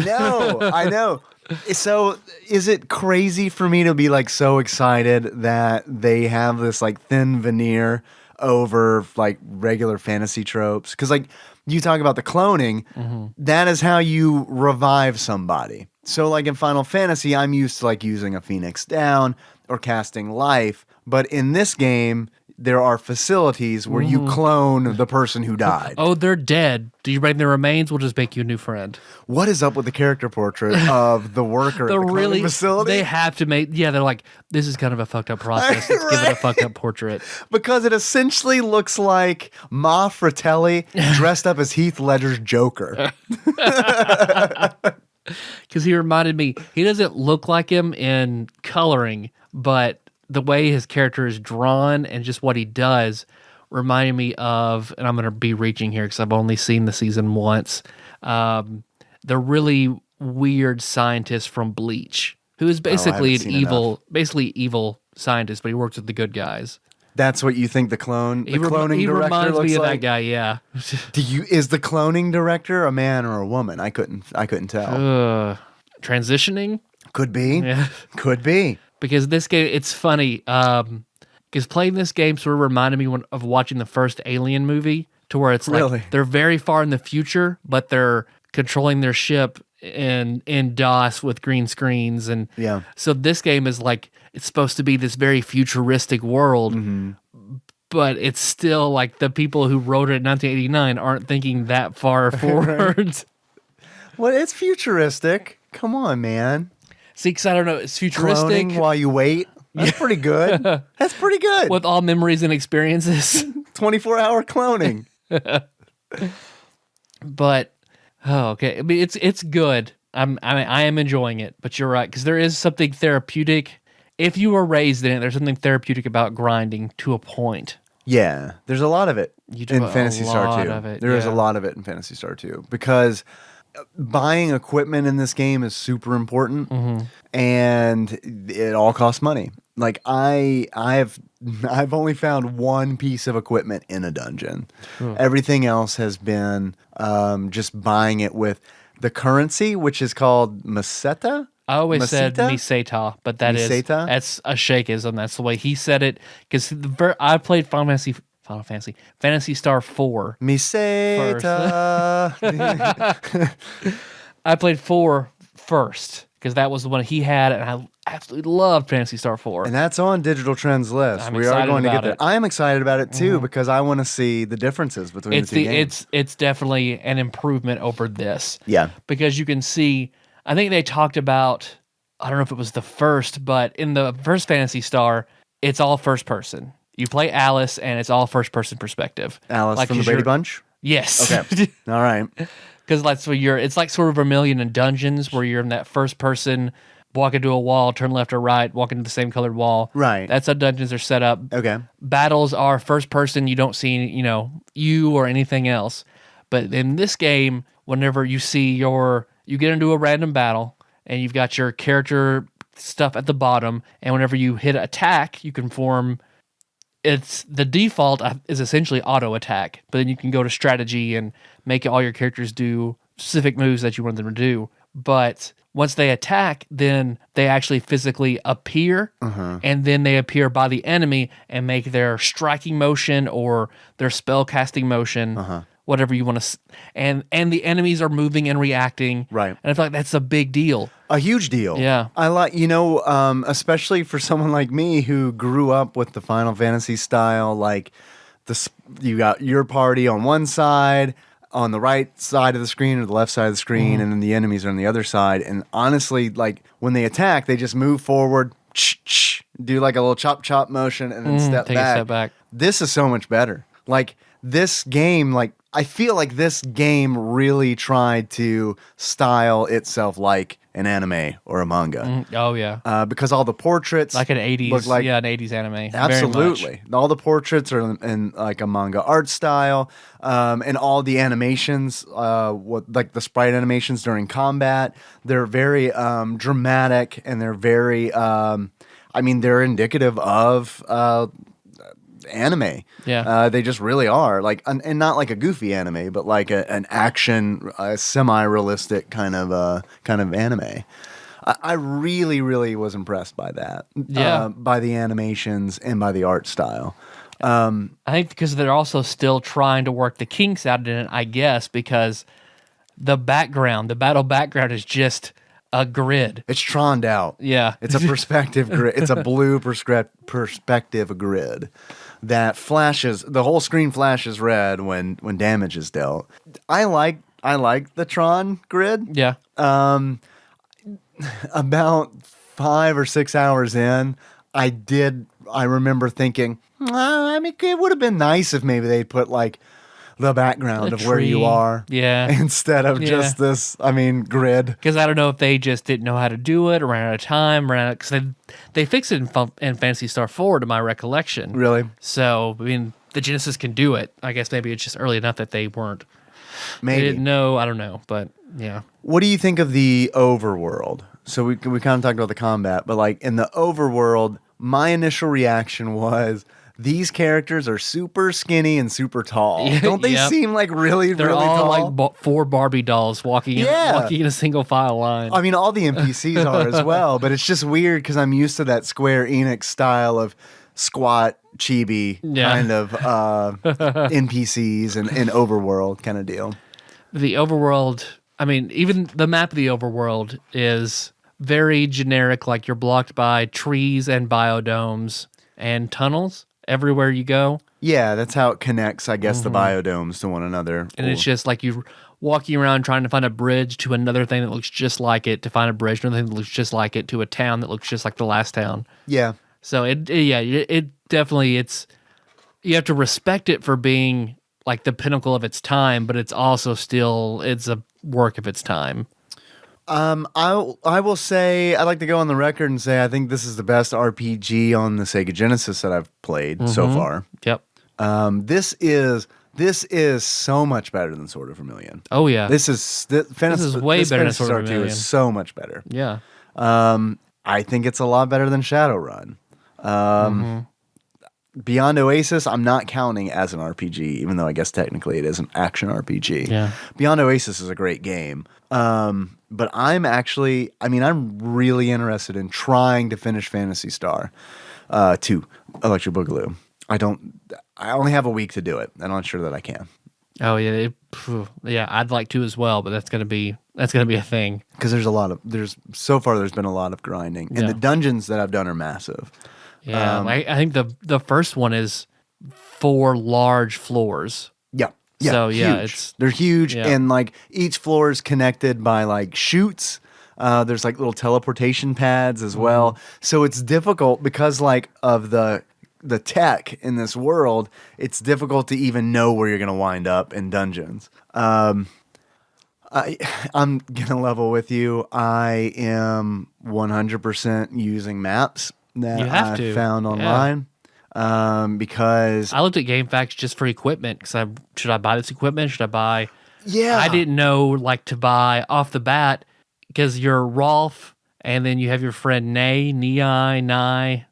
know. So is it crazy for me to be like so excited that they have this like thin veneer over like regular fantasy tropes? Because like you talk about the cloning, that is how you revive somebody. So like in Final Fantasy, I'm used to like using a Phoenix Down or casting life, but in this game there are facilities where you clone the person who died. Oh, they're dead. Do you bring their remains? We'll just make you a new friend. What is up with the character portrait of the worker at the cloning facility? They have to make, they're like, this is kind of a fucked up process. Let's give it a fucked up portrait. Because it essentially looks like Ma Fratelli dressed up as Heath Ledger's Joker. Because he reminded me, he doesn't look like him in coloring, but the way his character is drawn and just what he does reminded me of, and I'm going to be reaching here because I've only seen the season once, the really weird scientist from Bleach, who is basically evil scientist, but he works with the good guys. That's what you think the cloning director reminds looks me of like? that guy, yeah. Is the cloning director a man or a woman? I couldn't tell. Transitioning? Could be. Yeah. Could be. Because this game, it's funny. Because playing this game sort of reminded me of watching the first Alien movie, to where it's like they're very far in the future, but they're controlling their ship in DOS with green screens, and so this game is like it's supposed to be this very futuristic world, but it's still like the people who wrote it in 1989 aren't thinking that far forward. Well, it's futuristic. Come on, man. See, because I don't know, it's futuristic. Cloning while you wait. That's pretty good. That's pretty good. With all memories and experiences. 24-hour cloning. But, okay. I mean, it's good. I am enjoying it, but you're right, because there is something therapeutic. If you were raised in it, there's something therapeutic about grinding to a point. Yeah, there's a lot of it in Phantasy Star II. There is a lot of it in Phantasy Star II because buying equipment in this game is super important, and it all costs money. Like I've only found one piece of equipment in a dungeon. Everything else has been just buying it with the currency, which is called Meseta. I always said Meseta? Miseta, but Miseta? that's a shakeism. That's the way he said it. Because I played Fantasy Star IV. Meseta. I played 4 first because that was the one he had, and I absolutely loved Fantasy Star 4. And that's on Digital Trends list. I'm We are excited going to get about there. it. I am excited about it too because I want to see the differences between the two games. It's definitely an improvement over this. Yeah. Because you can see, I think they talked about, I don't know if it was the first, but in the first Fantasy Star, it's all first person. You play Alice, and it's all first person perspective. Alice Like, from the 'cause Brady you're- Bunch? Yes. Okay. All right. Because like, so it's like sort of Vermilion in Dungeons, where you're in that first person, walk into a wall, turn left or right, walk into the same colored wall. Right. That's how dungeons are set up. Okay. Battles are first person. You don't see, you or anything else. But in this game, whenever you get into a random battle, and you've got your character stuff at the bottom, and whenever you hit attack, you can form. It's the default is essentially auto attack, but then you can go to strategy and make all your characters do specific moves that you want them to do. But once they attack, then they actually physically appear, and then they appear by the enemy and make their striking motion or their spell casting motion, whatever you want to. And the enemies are moving and reacting, Right. And I feel like that's a big deal. A huge deal. Yeah. I like, especially for someone like me who grew up with the Final Fantasy style, like you got your party on one side, on the right side of the screen or the left side of the screen, and then the enemies are on the other side. And honestly, like when they attack, they just move forward, do like a little chop motion, and then step take back. a step back. This is so much better. Like this game, I feel like this game really tried to style itself like an anime or a manga. Oh yeah, Because all the portraits like an 80s, look like an 80s anime. Very much. absolutely. All the portraits are in like a manga art style, and all the animations, like the sprite animations during combat, they're very dramatic, and they're very, they're indicative of anime. Yeah. They just really are, like, and not like a goofy anime, but like an action, semi-realistic kind of anime. I really, really was impressed by that. Yeah. By the animations and by the art style. I think because they're also still trying to work the kinks out in it, I guess, because the battle background is just a grid. It's troned out. Yeah. It's a perspective grid. It's a blue perspective grid that flashes. The whole screen flashes red when damage is dealt. I like the Tron grid. Yeah. About 5 or 6 hours in, I remember thinking, it would have been nice if maybe they'd put like the background A of where you tree. are, Yeah. instead of just this, grid. Because I don't know if they just didn't know how to do it or ran out of time, because they fixed it in Phantasy Star 4 to my recollection. Really? So, the Genesis can do it. I guess maybe it's just early enough that they weren't. Maybe. They didn't know. I don't know. But, yeah. What do you think of the overworld? So we kind of talked about the combat, but like in the overworld, my initial reaction was these characters are super skinny and super tall. Don't they Yep. seem like really, They're really all tall? like 4 Barbie dolls walking in a single file line. All the NPCs are as well, but it's just weird because I'm used to that Square Enix style of squat, chibi kind of NPCs and overworld kind of deal. The overworld, even the map of the overworld is very generic, like you're blocked by trees and biodomes and tunnels everywhere you go. Yeah, that's how it connects, I guess, the biodomes to one another. And it's just like you walking around trying to find a bridge to another thing that looks just like it, to find a bridge to another thing that looks just like it, to a town that looks just like the last town. Yeah. So it definitely, you have to respect it for being like the pinnacle of its time, but it's also it's a work of its time. I will say, I'd like to go on the record and say I think this is the best RPG on the Sega Genesis that I've played so far. Yep. This is This is so much better than Sword of Vermilion. Oh yeah, This is way better than Sword Star of 2 Vermilion. is so much better. yeah. I think it's a lot better than Shadowrun. Beyond Oasis, I'm not counting as an RPG, even though I guess technically it is an action RPG. Yeah. Beyond Oasis is a great game. But I'm really interested in trying to finish Phantasy Star 2, Electric Boogaloo. I only have a week to do it, and I'm not sure that I can. Oh yeah, yeah. I'd like to as well, but that's gonna be a thing. Because there's been a lot of grinding, and the dungeons that I've done are massive. Yeah, I think the first one is 4 large floors. Yeah. So, yeah, huge. They're huge, and like each floor is connected by like chutes. There's like little teleportation pads as well. So it's difficult because like of the tech in this world. It's difficult to even know where you're going to wind up in dungeons. I'm gonna level with you. I am 100% using maps that I found online. Because I looked at GameFAQs just for equipment. Because should I buy this equipment? Should I buy? Yeah, I didn't know like to buy off the bat because you're Rolf, and then you have your friend Nay. I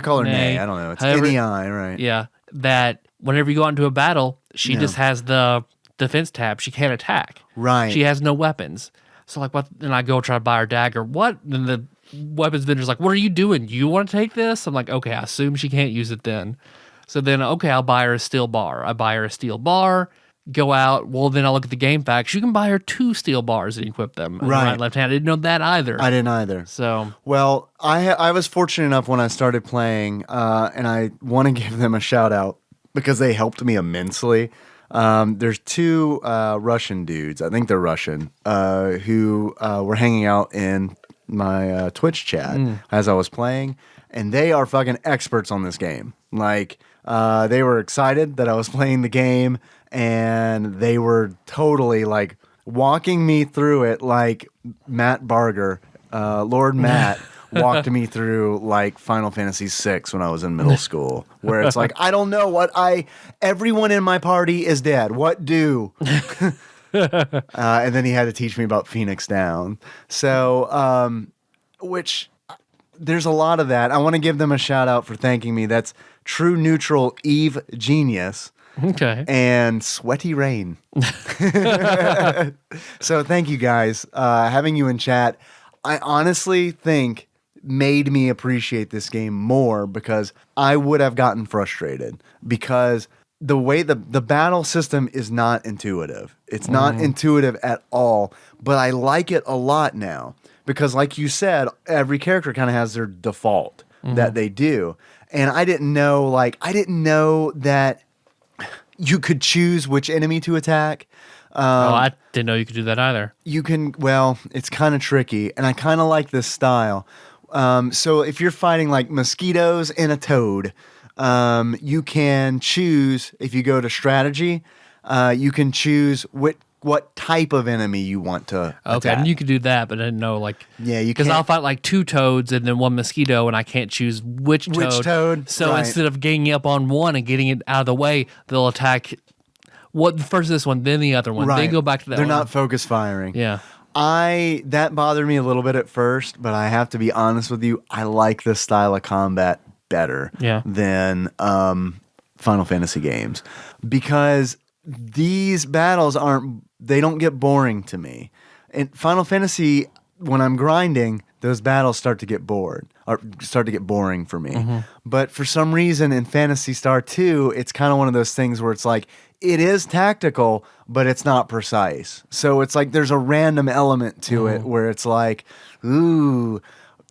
call her Nay. I don't know. It's Nei, right? Yeah, that whenever you go out into a battle, she just has the defense tab. She can't attack. Right. She has no weapons. So like, what? And I go try to buy her dagger. What? And the weapons vendor's like, "What are you doing? You want to take this?" I'm like, "Okay, I assume she can't use it then." So then, okay, I'll buy her a steel bar. I buy her a steel bar. Go out. Well, then I look at the game facts. You can buy her 2 steel bars and equip them. Right, left hand. I didn't know that either. I didn't either. So, well, I was fortunate enough when I started playing, and I want to give them a shout out because they helped me immensely. There's 2 Russian dudes. I think they're Russian, who were hanging out in my Twitch chat as I was playing, and they are fucking experts on this game. Like, they were excited that I was playing the game, and they were totally like walking me through it like Matt Barger, Lord Matt, walked me through like Final Fantasy VI when I was in middle school, where it's like, I don't know everyone in my party is dead. What do? And then he had to teach me about Phoenix Down. So, which there's a lot of that. I want to give them a shout out for thanking me. That's True Neutral Eve Genius. okay. And Sweaty Rain. So thank you guys. Having you in chat, I honestly think made me appreciate this game more because I would have gotten frustrated because the way the battle system is not intuitive. It's not intuitive at all, but I like it a lot now because like you said, every character kind of has their default that they do. And I didn't know that you could choose which enemy to attack. I didn't know you could do that either. You can, well, it's kind of tricky, and I kind of like this style. So if you're fighting like mosquitoes and a toad, you can choose, if you go to strategy, you can choose what type of enemy you want to attack. And you could do that, but I didn't know like you because I'll fight like 2 toads and then 1 mosquito, and I can't choose which toad. So instead of ganging up on one and getting it out of the way, they'll attack first this one, then the other one. Right. They go back to that. They're one. not focus firing. Yeah. That bothered me a little bit at first, but I have to be honest with you. I like this style of combat better than Final Fantasy games because these battles don't get boring to me. In Final Fantasy, when I'm grinding, those battles start to get boring for me. But for some reason in Phantasy Star II, it's kind of one of those things where it's like, it is tactical, but it's not precise. So it's like there's a random element to it where it's like, ooh,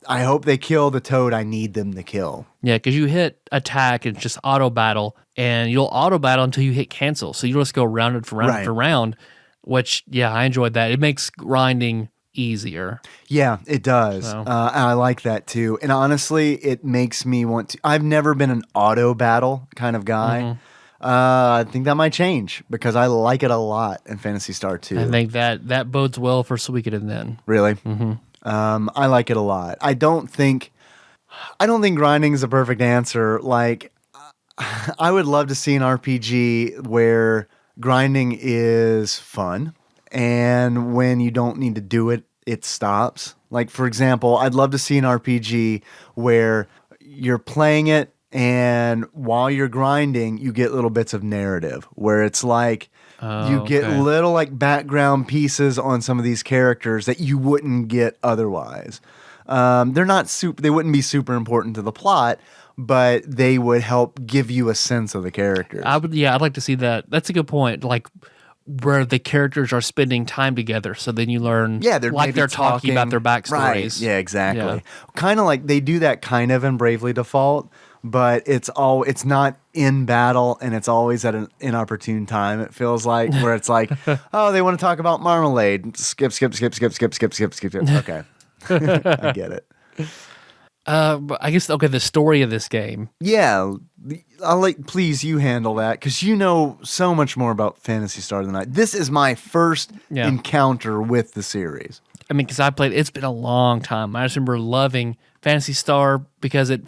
I hope they kill the toad I need them to kill. Yeah, because you hit attack and just auto battle, and you'll auto battle until you hit cancel. So you just go round after round after round, which, I enjoyed that. It makes grinding easier. Yeah, it does. So. And I like that too. And honestly, it makes me want to. I've never been an auto battle kind of guy. I think that might change because I like it a lot in Phantasy Star 2. I think that bodes well for Suikoden then. Really? I like it a lot. I don't think grinding is a perfect answer. Like, I would love to see an RPG where grinding is fun, and when you don't need to do it, it stops. Like, for example, I'd love to see an RPG where you're playing it, and while you're grinding, you get little bits of narrative where it's like you get okay. little like background pieces on some of these characters that you wouldn't get otherwise. They're not super. They wouldn't be super important to the plot, but they would help give you a sense of the characters. I'd like to see that. That's a good point. Like where the characters are spending time together, so then you learn. Yeah, they're like maybe they're talking about their backstories. Right. Yeah, exactly. Yeah. Kind of like they do that kind of in Bravely Default, but it's not in battle, and it's always at an inopportune time. It feels like where it's like, oh, they want to talk about marmalade. Skip. Okay, I get it. But I guess the story of this game. Yeah, please you handle that because you know so much more about Phantasy Star than I. This is my first encounter with the series. I mean, because I played. It's been a long time. I just remember loving Phantasy Star because it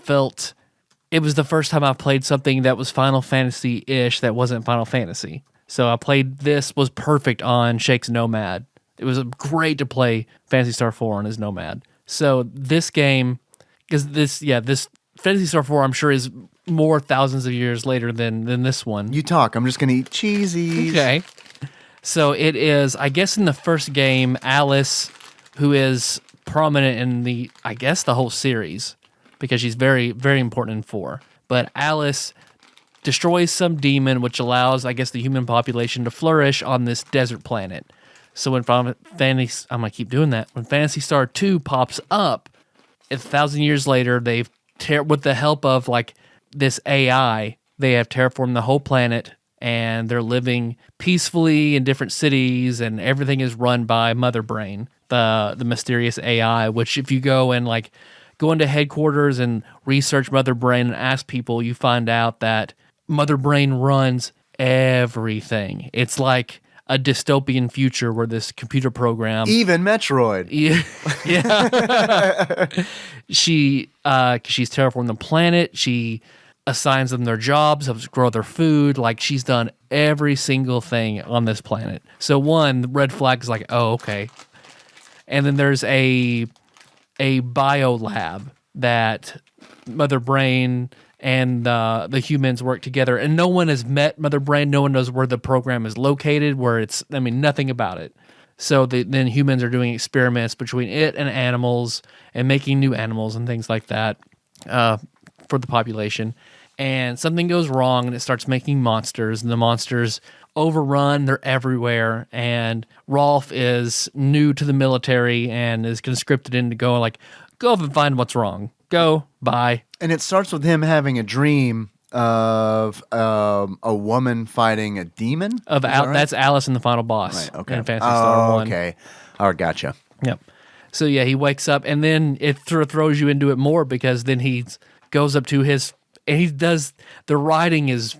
was the first time I played something that was Final Fantasy-ish that wasn't Final Fantasy. So I played this was perfect on Shake's Nomad. It was great to play Phantasy Star 4 on his Nomad. So this game, because this Phantasy Star 4 I'm sure is more thousands of years later than this one. You talk. I'm just going to eat cheesies. Okay. So it is, I guess in the first game, Alice, who is prominent in the whole series, because she's very, very important in 4. But Alice destroys some demon, which allows, I guess, the human population to flourish on this desert planet. So when I'm going to keep doing that. When Phantasy Star 2 pops up, 1,000 years later, they've, with the help of, like, this AI, they have terraformed the whole planet, and they're living peacefully in different cities, and everything is run by Mother Brain, the mysterious AI, which if you go into headquarters and research Mother Brain and ask people, you find out that Mother Brain runs everything. It's like a dystopian future where this computer program... Even Metroid. Yeah. She's terraformed the planet. She assigns them their jobs, helps grow their food. Like, she's done every single thing on this planet. So the red flag is like, oh, okay. And then there's a bio lab that Mother Brain and the humans work together, and no one has met Mother Brain. No one knows where the program is located, nothing about it. So then humans are doing experiments between it and animals and making new animals and things like that for the population. And something goes wrong, and it starts making monsters, and the monsters overrun. They're everywhere, and Rolf is new to the military and is conscripted in to go up and find what's wrong. Go, bye. And it starts with him having a dream of a woman fighting a demon? That's Alice in the final boss. Right, okay. In Phantasy Star 1. Okay. All right, gotcha. Yep. So yeah, he wakes up, and then it throws you into it more because then he goes up to his... And he does... The writing is...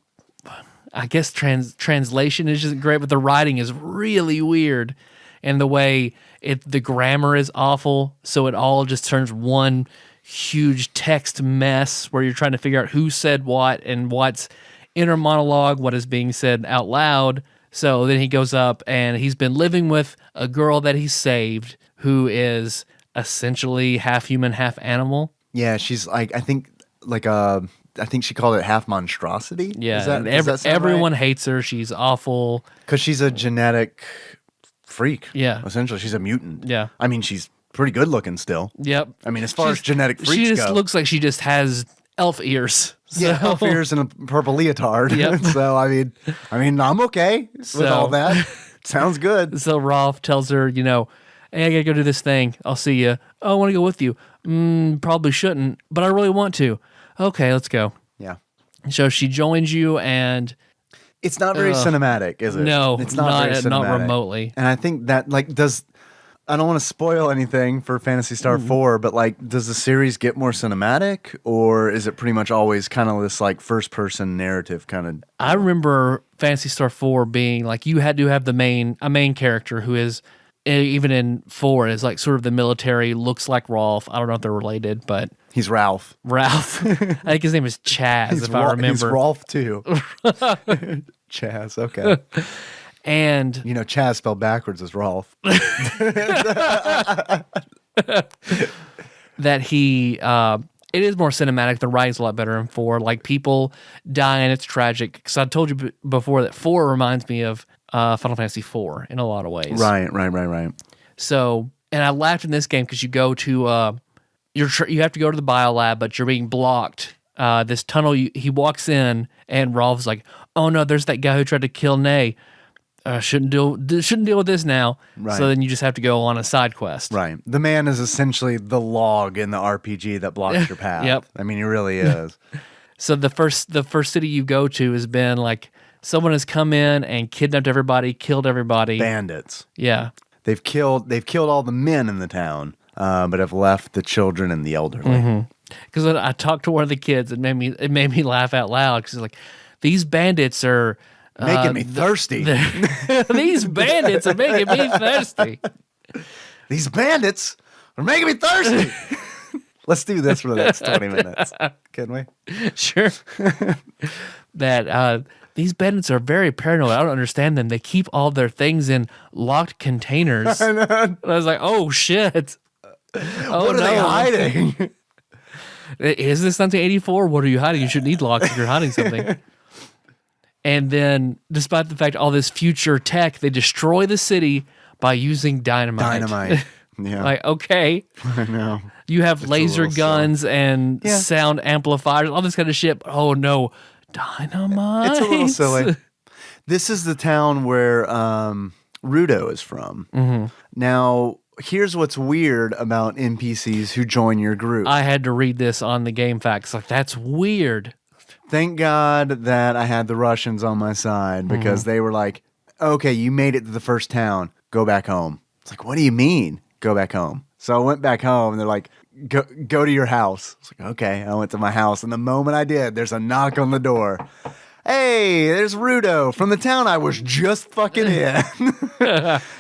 I guess translation isn't great, but the writing is really weird. And the way the grammar is awful, so it all just turns one huge text mess where you're trying to figure out who said what and what's inner monologue, what is being said out loud. So then he goes up, and he's been living with a girl that he saved who is essentially half human, half animal. Yeah, she's I think she called it half monstrosity. Yeah, everyone hates her. She's awful. Because she's a genetic freak. Yeah. Essentially, she's a mutant. Yeah. I mean, she's pretty good looking still. Yep. I mean, as far as genetic freaks she just go. looks like she just has elf ears. Yeah, elf ears and a purple leotard. Yep. So, I mean, I'm okay with all that. Sounds good. So Rolf tells her, hey, I gotta go do this thing. I'll see you. Oh, I want to go with you. Probably shouldn't, but I really want to. Okay, let's go. Yeah. So she joins you, and it's not very cinematic, is it? No, it's not very cinematic. Not remotely. And I think that I don't want to spoil anything for Phantasy Star 4, but does the series get more cinematic, or is it pretty much always kind of this first person narrative kind of? I remember Phantasy Star 4 being you had to have a main character who is even in 4, is like sort of the military, looks like Rolf. I don't know if they're related, but He's Ralph. Ralph. I think his name is Chaz, if I remember. He's Rolf too. Chaz, okay. And You know, Chaz spelled backwards is Rolf. that he it is more cinematic. The writing's a lot better in 4. Like, people die and it's tragic. Because I told you before that 4 reminds me of Final Fantasy 4 in a lot of ways. Right. So, and I laughed in this game because you go to you have to go to the biolab, but you're being blocked. This tunnel, he walks in, and Rolf's like, "Oh no, there's that guy who tried to kill Nay. Shouldn't deal with this now." Right. So then you just have to go on a side quest. Right. The man is essentially the log in the RPG that blocks your path. Yep. I mean, he really is. So the first city you go to has been like someone has come in and kidnapped everybody, killed everybody. Bandits. Yeah. They've killed all the men in the town, but have left the children and the elderly. Because when I talked to one of the kids, it made me laugh out loud because like, these bandits are Making me thirsty. These bandits are making me thirsty. These bandits are making me thirsty. Let's do this for the next 20 minutes. Can we? Sure. That these bandits are very paranoid. I don't understand them. They keep all their things in locked containers. And I was like, oh shit. What are they hiding? Is this 1984? What are you hiding? You should need locks if you're hiding something. And then, despite the fact all this future tech, they destroy the city by using dynamite. Yeah. Like, okay. I know. You have laser guns and sound amplifiers, all this kind of shit. But, oh no, dynamite. It's a little silly. This is the town where Rudo is from. Mm-hmm. Now, here's what's weird about NPCs who join your group. I had to read this on the game facts. Like, that's weird. Thank God that I had the Russians on my side because they were like, okay, you made it to the first town. Go back home. It's like, what do you mean? Go back home. So I went back home and they're like, go to your house. It's like, okay. I went to my house. And the moment I did, there's a knock on the door. Hey, there's Rudo from the town I was just fucking in.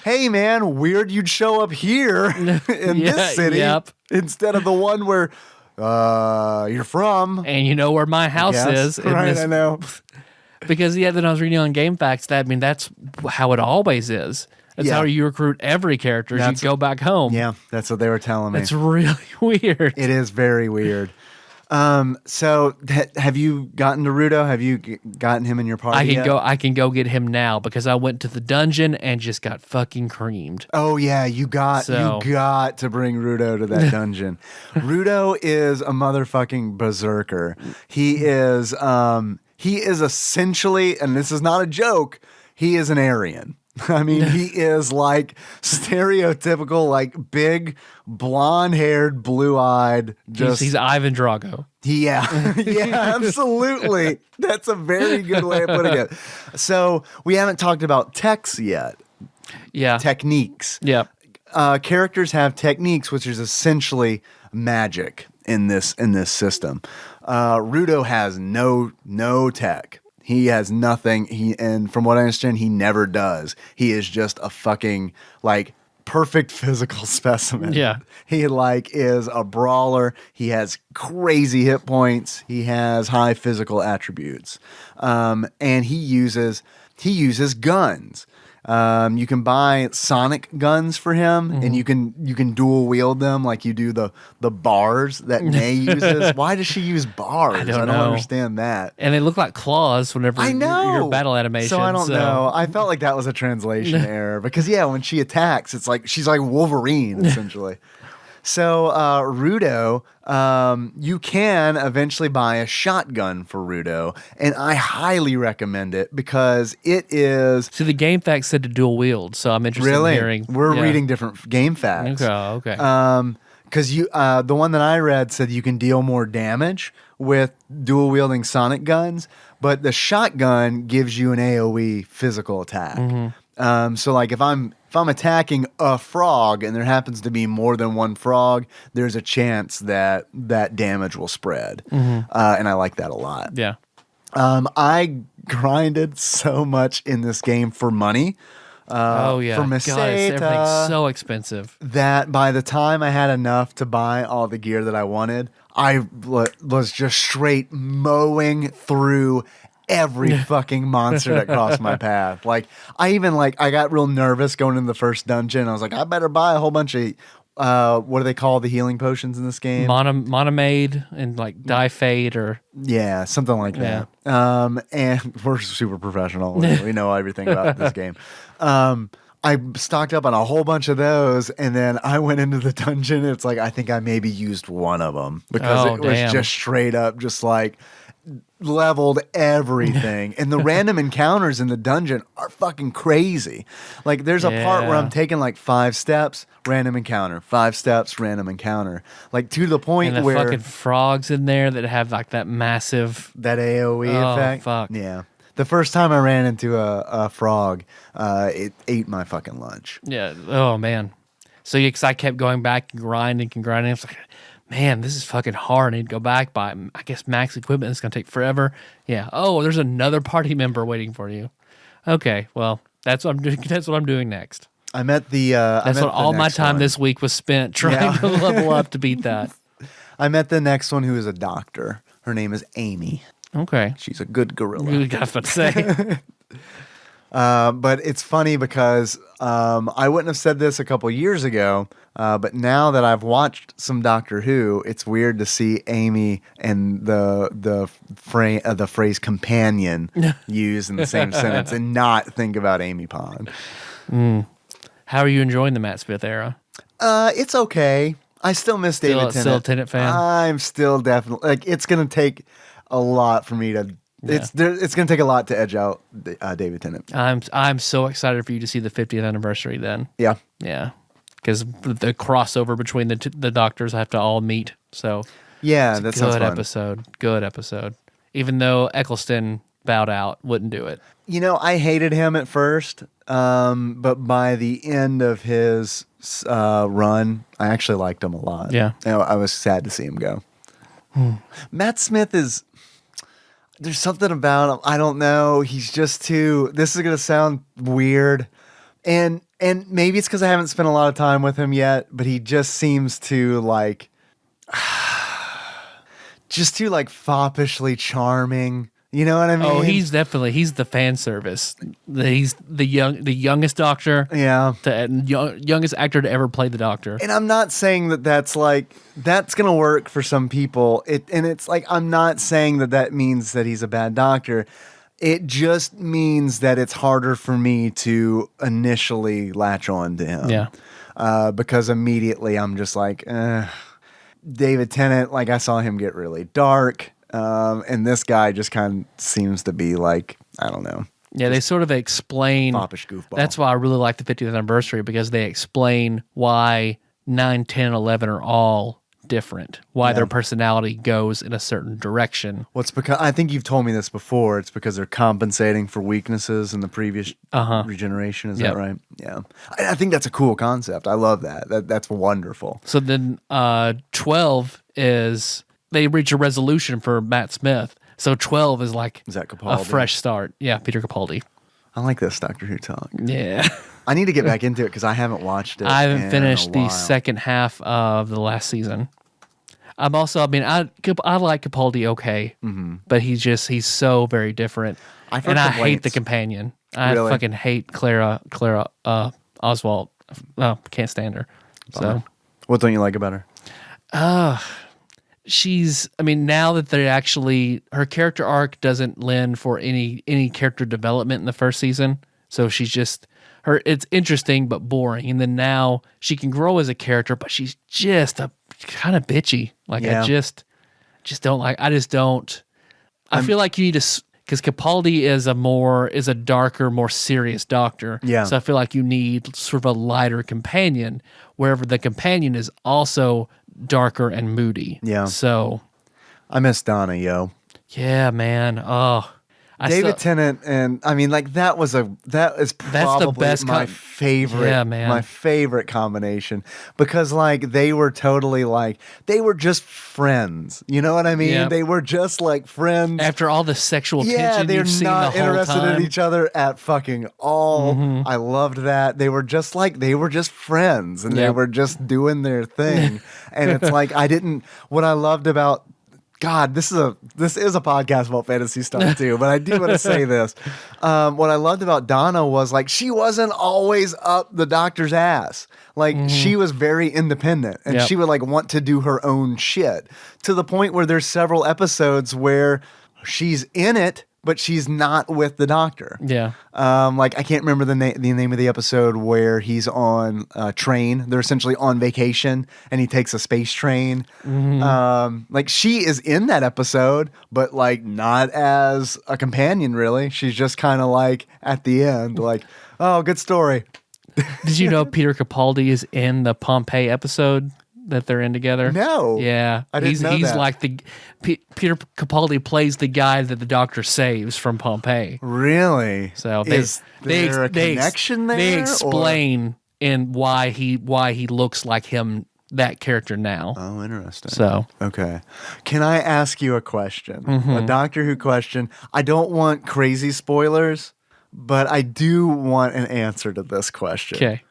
Hey, man, weird you'd show up here in this city instead of the one where you're from. And you know where my house is. Right, I know. Because, then I was reading on Game Facts that's how it always is. That's how you recruit every character. You go back home. Yeah, that's what they were telling me. It's really weird. It is very weird. So have you gotten to Rudo? Have you gotten him in your party yet? I can go get him now because I went to the dungeon and just got fucking creamed. Oh yeah, you got to bring Rudo to that dungeon. Rudo is a motherfucking berserker. He is essentially, and this is not a joke, he is an Aryan. I mean, he is like stereotypical, like big, blonde-haired, blue-eyed. He's Ivan Drago. Yeah, absolutely. That's a very good way of putting it. So we haven't talked about techs yet. Yeah. Techniques. Yeah. Characters have techniques, which is essentially magic in this system. Rudo has no tech. He has nothing. And from what I understand, he never does. He is just a fucking like perfect physical specimen. Yeah. He is a brawler. He has crazy hit points. He has high physical attributes. And he uses guns. You can buy sonic guns for him, and you can dual wield them like you do the bars that Nay uses. Why does she use bars? I don't understand that. And they look like claws whenever your battle animation. So I don't know. I felt like that was a translation error because when she attacks, it's like she's like Wolverine essentially. So Rudo, you can eventually buy a shotgun for Rudo, and I highly recommend it because it is. See, the game facts said to dual wield, so I'm interested in hearing. We're reading different game facts. Okay. Because the one that I read said you can deal more damage with dual wielding sonic guns, but the shotgun gives you an AOE physical attack. So like if I'm attacking a frog and there happens to be more than one frog, there's a chance that damage will spread. And I like that a lot. Yeah. I grinded so much in this game for money. Oh yeah, for God, Meseta. everything's so expensive. That by the time I had enough to buy all the gear that I wanted, I was just straight mowing through every fucking monster that crossed my path. Like I got real nervous going into the first dungeon. I was like, I better buy a whole bunch of what do they call the healing potions in this game? Monomade and like Difade or Yeah, something like that. And we're super professional. We know everything about this game. I stocked up on a whole bunch of those, and then I went into the dungeon. It's like I think I maybe used one of them because it was just straight up, just like leveled everything. And the random encounters in the dungeon are fucking crazy. Like there's a part where I'm taking like 5 steps, random encounter, 5 steps, random encounter, like to the point and the where fucking frogs in there that have like that massive AOE effect. Fuck. Yeah. The first time I ran into a frog, it ate my fucking lunch. Yeah. Oh man. So because I kept going back and grinding. I was like, man, this is fucking hard. I need to go back, buy, I guess, max equipment. It's gonna take forever. Yeah. Oh, there's another party member waiting for you. Okay. Well, that's what I'm doing. That's what I'm doing next. I met the. That's what all my time this week was spent trying to level up to beat that. I met the next one who is a doctor. Her name is Amy. Okay. She's a good gorilla. I was about to say. But it's funny because I wouldn't have said this a couple years ago, but now that I've watched some Doctor Who, it's weird to see Amy and the phrase companion used in the same sentence and not think about Amy Pond. How are you enjoying the Matt Smith era? It's okay. I still miss David Tennant. Still a Tennant fan? I'm still definitely like. It's gonna take a lot for me to. It's gonna take a lot to edge out David Tennant. I'm so excited for you to see the 50th anniversary. Then, Yeah, because the crossover between the Doctors have to all meet. So yeah, that sounds fun. Good episode. Even though Eccleston bowed out, wouldn't do it. You know, I hated him at first, but by the end of his run, I actually liked him a lot. Yeah, I was sad to see him go. Matt Smith is. There's something about him. I don't know. He's just too. This is gonna sound weird, and maybe it's because I haven't spent a lot of time with him yet. But he just seems to like, just too like foppishly charming. You know what I mean? Oh, he's the fan service. He's the youngest Doctor. Yeah, the youngest actor to ever play the Doctor. And I'm not saying that's gonna work for some people. It's like I'm not saying that means that he's a bad Doctor. It just means that it's harder for me to initially latch on to him. Yeah, because immediately I'm just like, David Tennant. Like I saw him get really dark. And this guy just kind of seems to be like, I don't know. Yeah, they sort of explain. Foppish goofball. That's why I really like the 50th anniversary, because they explain why 9, 10, and 11 are all different, why their personality goes in a certain direction. Well, it's because, I think you've told me this before, it's because they're compensating for weaknesses in the previous regeneration. Is that right? Yeah. I think that's a cool concept. I love that. That's wonderful. So then 12 is... They reach a resolution for Matt Smith. So 12 is like a fresh start. Yeah, Peter Capaldi. I like this Doctor Who talk. Yeah. I need to get back into it because I haven't watched it. I haven't finished the second half of the last season. I like Capaldi okay, but he's so very different. I hate the companion. I fucking hate Clara Oswald. Oh, can't stand her. So, what don't you like about her? Now that they're actually, her character arc doesn't lend for any character development in the first season. So she's just, it's interesting but boring. And then now she can grow as a character, but she's just a kind of bitchy. Like I just don't like, I feel like you need to, because Capaldi is a darker, more serious Doctor. Yeah. So I feel like you need sort of a lighter companion, wherever the companion is also darker and moody. Yeah. So I miss Donna, yo. Yeah, man. Oh, David Tennant, and I mean, like that is probably the best my favorite. Yeah, man. My favorite combination, because like they were totally like they were just friends. You know what I mean? Yep. They were just like friends. After all the sexual Yeah, tension they're you've seen not the whole interested time. in each other at fucking all. I loved that. They were just friends, and they Yep. were just doing their thing. And it's like what I loved about. God, this is a podcast about Phantasy Star II, but I do want to say this. What I loved about Donna was like she wasn't always up the doctor's ass. Like she was very independent, and Yep. she would like want to do her own shit to the point where there's several episodes where she's in it, but she's not with the doctor. Yeah. Like I can't remember the name of the episode where he's on a train. They're essentially on vacation, and he takes a space train. Like she is in that episode, but like not as a companion. Really, she's just kind of like at the end, like, oh, good story. Did you know Peter Capaldi is in the Pompeii episode that they're in together? No. Yeah. I didn't know he's that. like Peter Capaldi plays the guy that the doctor saves from Pompeii. Really? So is there a connection there? They or- explain in why he looks like him, that character now. Oh, interesting. So Okay. Can I ask you a question? A Doctor Who question. I don't want crazy spoilers, but I do want an answer to this question. okay.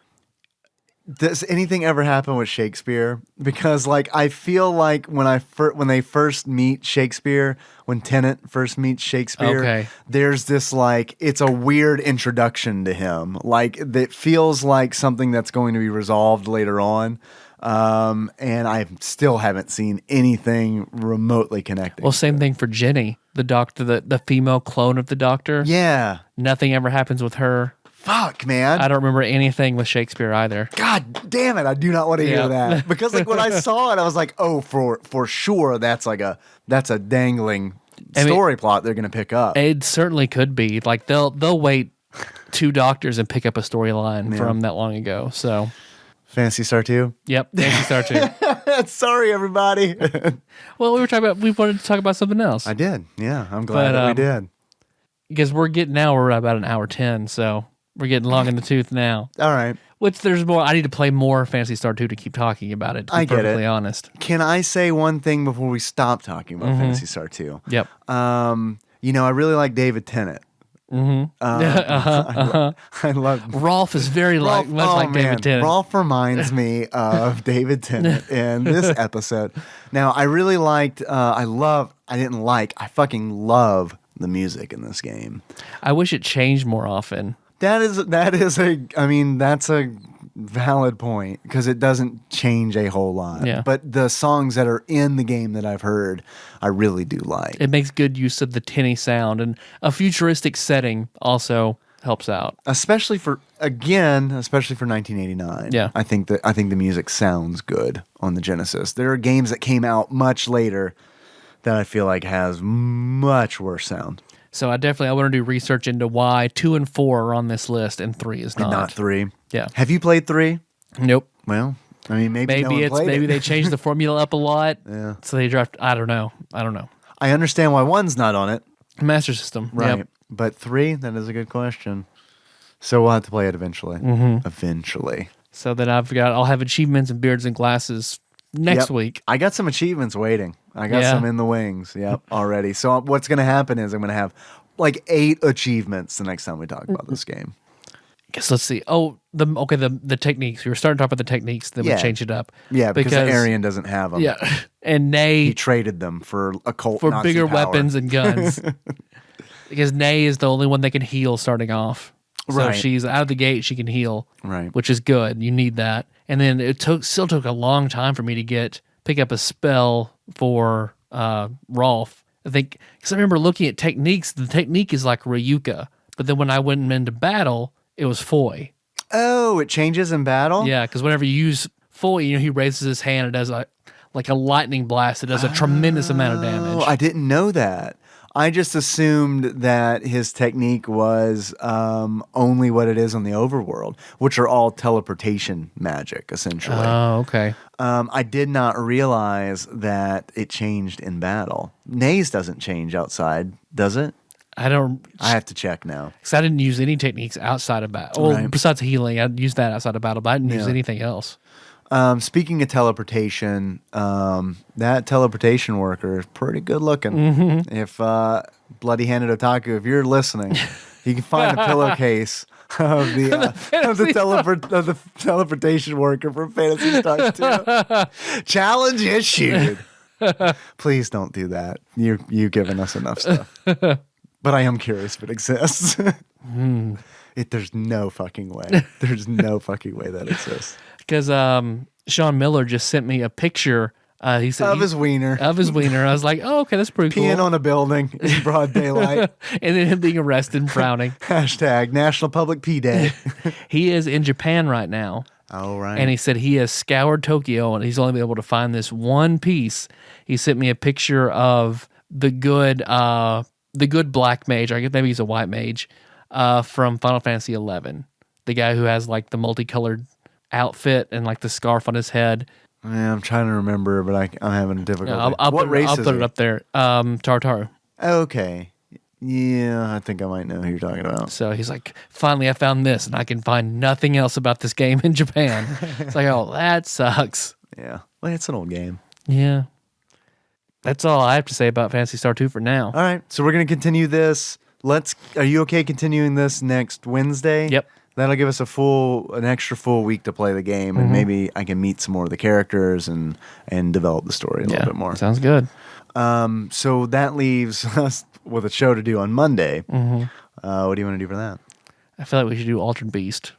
Does anything ever happen with Shakespeare? Because like I feel like when they first meet Shakespeare, when Tennant first meets Shakespeare, Okay. there's this like it's a weird introduction to him. Like that feels like something that's going to be resolved later on. And I still haven't seen anything remotely connected. Well, same thing for Jenny, the doctor, the female clone of the doctor. Yeah. Nothing ever happens with her. Fuck, man. I don't remember anything with Shakespeare either. God damn it! I do not want to hear Yeah. that because like when I saw it, I was like, oh, for sure, that's a dangling story plot they're gonna pick up. It certainly could be. Like they'll wait 2 doctors and pick up a storyline from that long ago. So, Phantasy Star II. yep, Phantasy Star II. Sorry, everybody. Well, we wanted to talk about something else I did. Yeah, I'm glad But, that we did. because we're about an hour 10, so we're getting long in the tooth now. All right. Which there's more. I need to play more Phantasy Star 2 to keep talking about it. To be I get it. perfectly honest. Can I say one thing before we stop talking about Phantasy Star II? Yep. I really like David Tennant. I love Rolf is very much like David Tennant. Rolf reminds me of David Tennant in this episode. Now, I really liked, I fucking love the music in this game. I wish it changed more often. That's a valid point because it doesn't change a whole lot. Yeah. But the songs that are in the game that I've heard, I really do like. It makes good use of the tinny sound, and a futuristic setting also helps out. Especially for 1989. Yeah. I think the music sounds good on the Genesis. There are games that came out much later that I feel like has much worse sound. So I want to do research into why 2 and 4 are on this list and 3 is not. And not 3. Yeah. Have you played 3? Nope. Well, I mean, maybe no one played maybe it. they changed the formula up a lot. Yeah. So they draft. I don't know. I understand why 1's not on it. Master System. Right. Yep. But 3, that is a good question. So we'll have to play it eventually. Eventually. So that I'll have achievements and beards and glasses next Yep. week. I got some achievements waiting. I got some in the wings. Yep, already. So what's going to happen is I'm going to have like 8 achievements the next time we talk about this game. Guess let's see. Oh, the techniques. We were starting to talk about the techniques, then we Yeah. changed it up. Yeah, because Arian doesn't have them. Yeah, and He Nay traded them for occult for Nazi bigger power. weapons and guns. Because Nay is the only one that can heal starting off. So Right. she's out of the gate. She can heal, Right. which is good. You need that. And then it still took a long time for me to pick up a spell for Rolf. I think because I remember looking at techniques. The technique is like Ryuka, but then when I went into battle, it was Foy. Oh, it changes in battle? Yeah, because whenever you use Foy, he raises his hand. It does like a lightning blast. It does a tremendous amount of damage. Oh, I didn't know that. I just assumed that his technique was only what it is on the overworld, which are all teleportation magic, essentially. Oh, okay. I did not realize that it changed in battle. Naze doesn't change outside, does it? I don't. I have to check now. Because I didn't use any techniques outside of battle. Well, Right. besides healing, I used that outside of battle, but I didn't use Yeah. anything else. Speaking of teleportation, that teleportation worker is pretty good looking. Mm-hmm. If Bloody Handed Otaku, if you're listening, you can find a pillowcase of the teleportation worker from Phantasy Star II. Challenge issued. Please don't do that. You've given us enough stuff. But I am curious if it exists. There's no fucking way. There's no fucking way that exists. Because Sean Miller just sent me a picture. He said Of his wiener. Of his wiener. I was like, oh, okay, that's pretty Peeing cool. on a building in broad daylight. And then him being arrested and frowning. Hashtag National Public Pee Day. He is in Japan right now. Oh, right. And he said he has scoured Tokyo and he's only been able to find this one piece. He sent me a picture of the good black mage. I guess maybe he's a white mage from Final Fantasy XI. The guy who has like the multicolored outfit and like the scarf on his head. Yeah, I'm trying to remember, but I'm having a difficulty. I'll What race I'll is put he? it up there. Tartaru. Okay. Yeah, I think I might know who you're talking about. So he's like, finally I found this and I can find nothing else about this game in Japan. It's like, oh, that sucks. Yeah. Well, it's an old game. Yeah. That's all I have to say about Phantasy Star 2 for now. All right. So we're going to continue this. Are you okay continuing this next Wednesday? Yep. That'll give us an extra full week to play the game, and maybe I can meet some more of the characters and develop the story a little bit more. Sounds good. So that leaves us with a show to do on Monday. What do you want to do for that? I feel like we should do Altered Beast.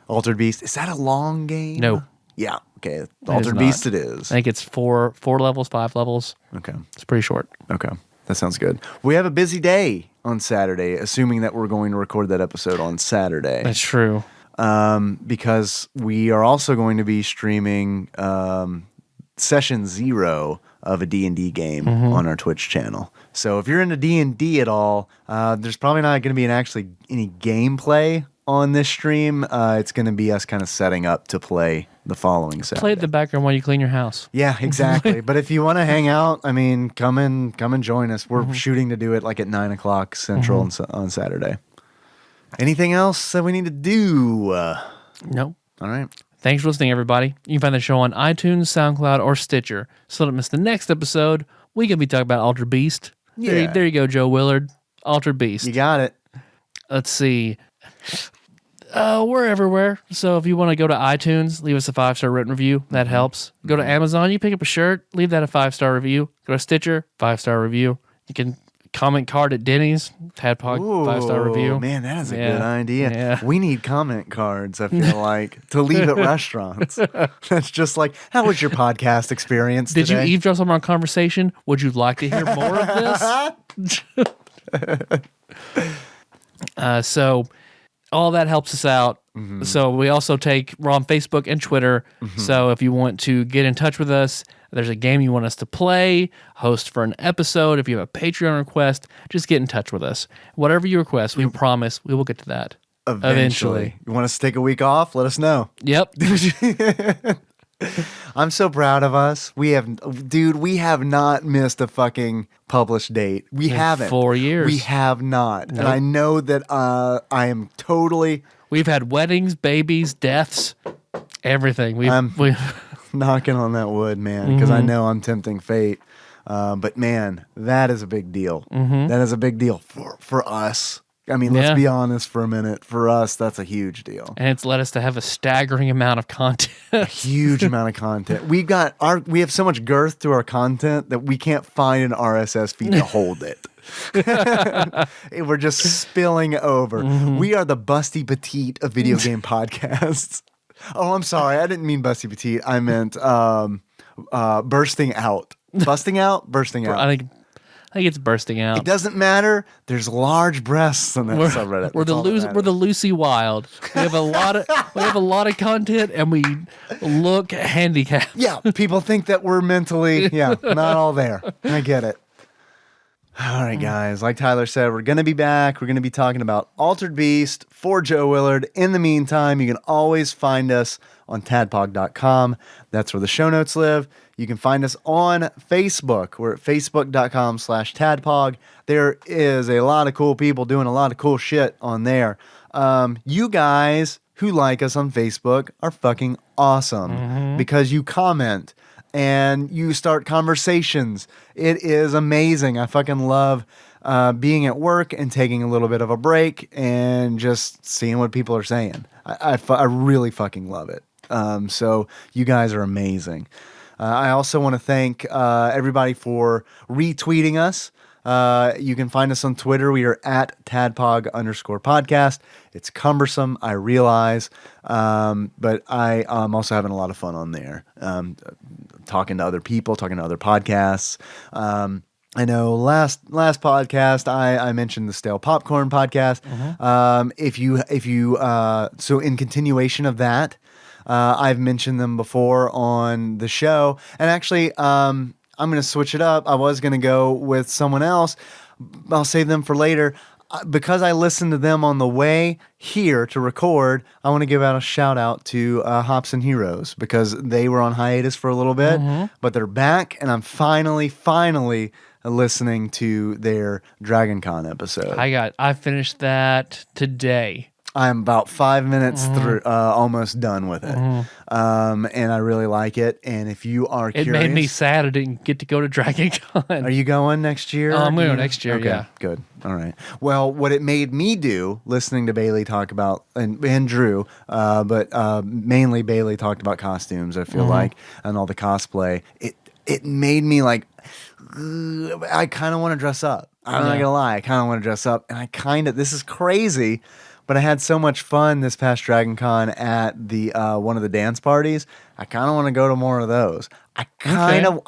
Altered Beast. Is that a long game? No. Yeah. Okay. is Altered not. Beast it is. I think it's four levels, 5 levels. Okay. It's pretty short. Okay. That sounds good. We have a busy day on Saturday, assuming that we're going to record that episode on Saturday. That's true. Because we are also going to be streaming session 0 of a D&D game on our Twitch channel. So if you're into D&D at all, there's probably not going to be any gameplay on this stream. It's going to be us kind of setting up to play the following Saturday. Play it in the background while you clean your house. Yeah, exactly. But if you want to hang out, I mean, come and join us. We're shooting to do it like at 9:00 Central on Saturday. Anything else that we need to do? Nope. All right. Thanks for listening, everybody. You can find the show on iTunes, SoundCloud, or Stitcher. So don't miss the next episode. We can be talking about Altered Beast. Yeah. There you go, Joe Willard. Altered Beast. You got it. Let's see. We're everywhere. So if you want to go to iTunes, leave us a 5-star written review. That helps. Go to Amazon. You pick up a shirt. Leave that a 5-star review. Go to Stitcher. 5-star review. You can comment card at Denny's. TADPOG. 5-star review. Man, that is a Yeah. good idea. Yeah. We need comment cards, I feel like, to leave at restaurants. That's just like, how was your podcast experience Did today? you eavesdrop on our conversation? Would you like to hear more of this? So all that helps us out. So we also we're on Facebook and Twitter. So if you want to get in touch with us, there's a game you want us to play, host for an episode, if you have a Patreon request, just get in touch with us. Whatever you request, we promise we will get to that. Eventually. You want us to take a week off? Let us know. Yep. I'm so proud of us. We have not missed a fucking published date. We haven't. 4 years. We have not. And I know that I am totally We've had weddings, babies, deaths, everything. We've knocking on that wood, man, because I know I'm tempting fate. But man, that is a big deal. That is a big deal for us. I mean, let's be honest for a minute. For us, that's a huge deal. And it's led us to have a staggering amount of content. A huge amount of content. We have so much girth to our content that we can't find an RSS feed to hold it. We're just spilling over. We are the Busty Petite of video game podcasts. Oh, I'm sorry. I didn't mean Busty Petite. I meant bursting out. Busting out? Bursting out. I think it's bursting out. It doesn't matter. There's large breasts on that subreddit. We're the Lucy Wild. We have a lot of content, and we look handicapped. Yeah, people think that we're mentally not all there. I get it. All right, guys. Like Tyler said, we're going to be back. We're going to be talking about Altered Beast for Joe Willard. In the meantime, you can always find us on tadpog.com. That's where the show notes live. You can find us on Facebook. We're at facebook.com/tadpog. There is a lot of cool people doing a lot of cool shit on there. You guys who like us on Facebook are fucking awesome because you comment and you start conversations. It is amazing. I fucking love being at work and taking a little bit of a break and just seeing what people are saying. I really fucking love it. So you guys are amazing. I also want to thank everybody for retweeting us. You can find us on Twitter. We are at @tadpog_podcast. It's cumbersome, I realize, but I am also having a lot of fun on there, talking to other people, talking to other podcasts. I know last podcast I mentioned the Stale Popcorn podcast. So in continuation of that, I've mentioned them before on the show, and actually, I'm going to switch it up. I was going to go with someone else. I'll save them for later. Because I listened to them on the way here to record, I want to give out a shout out to Hops and Heroes because they were on hiatus for a little bit, but they're back, and I'm finally listening to their Dragon Con episode. I finished that today. I'm about 5 minutes through, almost done with it. And I really like it. And if you are curious... It made me sad I didn't get to go to Dragon Con. Are you going next year? Oh, I'm going next year, okay, yeah. Good. All right. Well, what it made me do, listening to Bailey talk about, and Drew, but mainly Bailey talked about costumes, I feel like, and all the cosplay, it made me like, I kind of want to dress up. I'm not going to lie. I kind of want to dress up. And this is crazy, but I had so much fun this past Dragon Con at the one of the dance parties. I kind of want to go to more of those. I kind of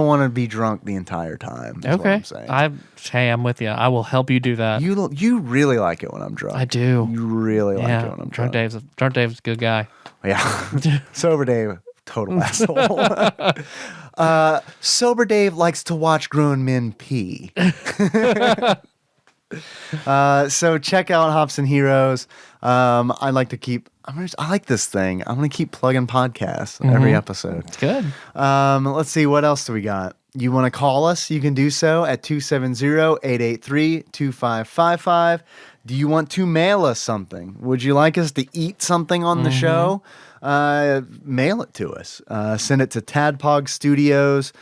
want to be drunk the entire time. Is what I'm saying. Hey, I'm with you. I will help you do that. You really like it when I'm drunk. I do. You really like it when I'm drunk. Drunk Dave's a good guy. Yeah. Sober Dave, total asshole. Sober Dave likes to watch grown men pee. So check out Hops and Heroes. I like this thing. I'm going to keep plugging podcasts every episode. It's good. Let's see. What else do we got? You want to call us? You can do so at 270-883-2555. Do you want to mail us something? Would you like us to eat something on the show? Mail it to us. Send it to Tadpog Studios,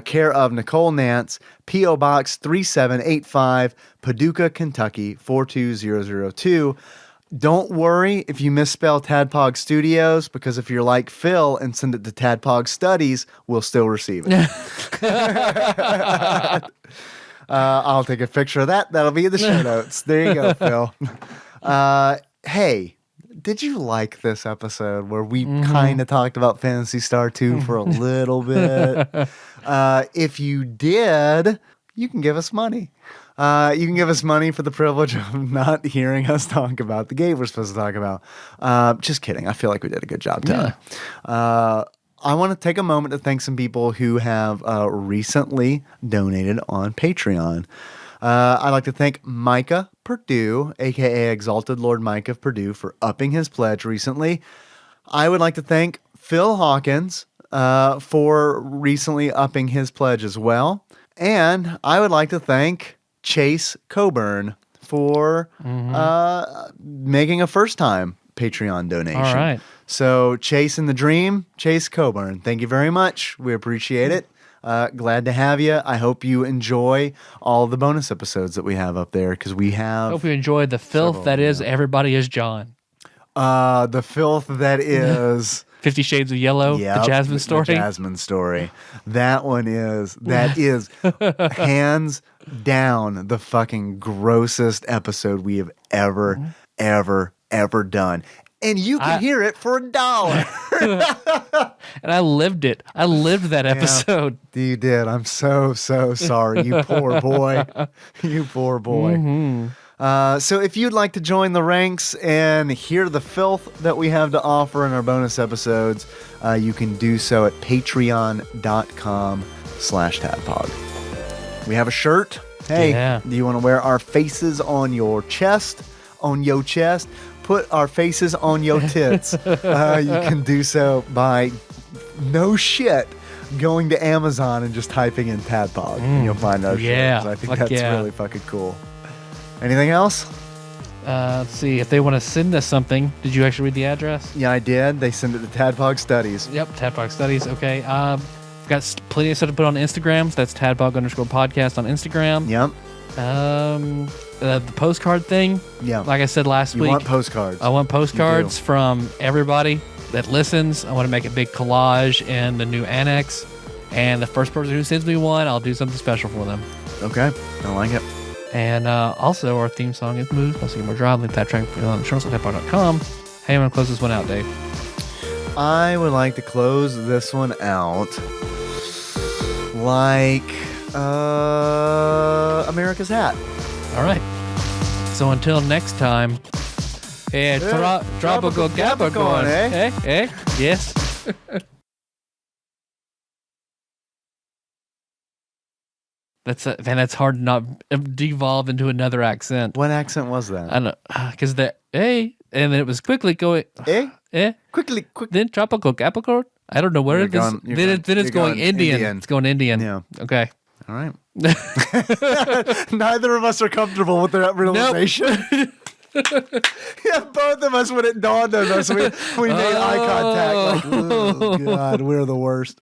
care of Nicole Nance, P.O. Box 3785, Paducah, Kentucky 42002. Don't worry if you misspell Tadpog Studios, because if you're like Phil and send it to Tadpog Studies, we'll still receive it. I'll take a picture of that. That'll be in the show notes. There you go, Phil. Hey, did you like this episode where we kind of talked about Phantasy Star II for a little bit? If you did, you can give us money. You can give us money for the privilege of not hearing us talk about the game we're supposed to talk about. Just kidding. I feel like we did a good job today. I want to take a moment to thank some people who have recently donated on Patreon. I'd like to thank Micah Purdue, a.k.a. Exalted Lord Mike of Purdue, for upping his pledge recently. I would like to thank Phil Hawkins for recently upping his pledge as well. And I would like to thank Chase Coburn for making a first-time Patreon donation. All right. So Chase in the Dream, Chase Coburn, thank you very much. We appreciate it. Glad to have you. I hope you enjoy all the bonus episodes that we have up there, because we have... Hope you enjoy the filth that is Everybody is John. The filth that is... 50 Shades of Yellow, the Jasmine story. The Jasmine story. That is hands down the fucking grossest episode we have ever done. And you can hear it for $1. And I lived it. I lived that episode. You did. I'm so sorry. You poor boy. You poor boy. So if you'd like to join the ranks and hear the filth that we have to offer in our bonus episodes, you can do so at patreon.com/tadpog. We have a shirt. Hey, Yeah. do you want to wear our faces on your chest? On your chest? Put our faces on your tits. You can do so by, no shit, going to Amazon and just typing in TADPOG. And you'll find our Yeah. shows. I think Fuck that's yeah. really fucking cool. Anything else? Let's see. If they want to send us something, did you actually read the address? Yeah, I did. They send it to TADPOG Studies. Yep, Tadpog Studies. Okay. Got plenty of stuff to put on Instagram. So that's Tadpog_podcast on Instagram. Yep. The postcard thing. Yeah. Like I said last week, You want postcards. I want postcards from everybody that listens. I want to make a big collage in the new annex. And the first person who sends me one, I'll do something special for them. Okay. I like it. And also, our theme song is Moves by Sega Drive. Link that track on the show notes at tadpog.com. Hey, I'm going to close this one out, Dave. I would like to close this one out like America's Hat. All right. So until next time, hey, tropical Capricorn, eh? Eh? Yes. That's hard to not devolve into another accent. What accent was that? I don't know, because the and then it was quickly going, Quickly. then tropical Capricorn. I don't know where You're it is. gone- you're Then gone- it's you're going gone Indian. Indian. It's going Indian. Yeah. Okay. All right. Neither of us are comfortable with that realization. Yeah, both of us, when it dawned on us, we made eye contact. Like, oh, God, we're the worst.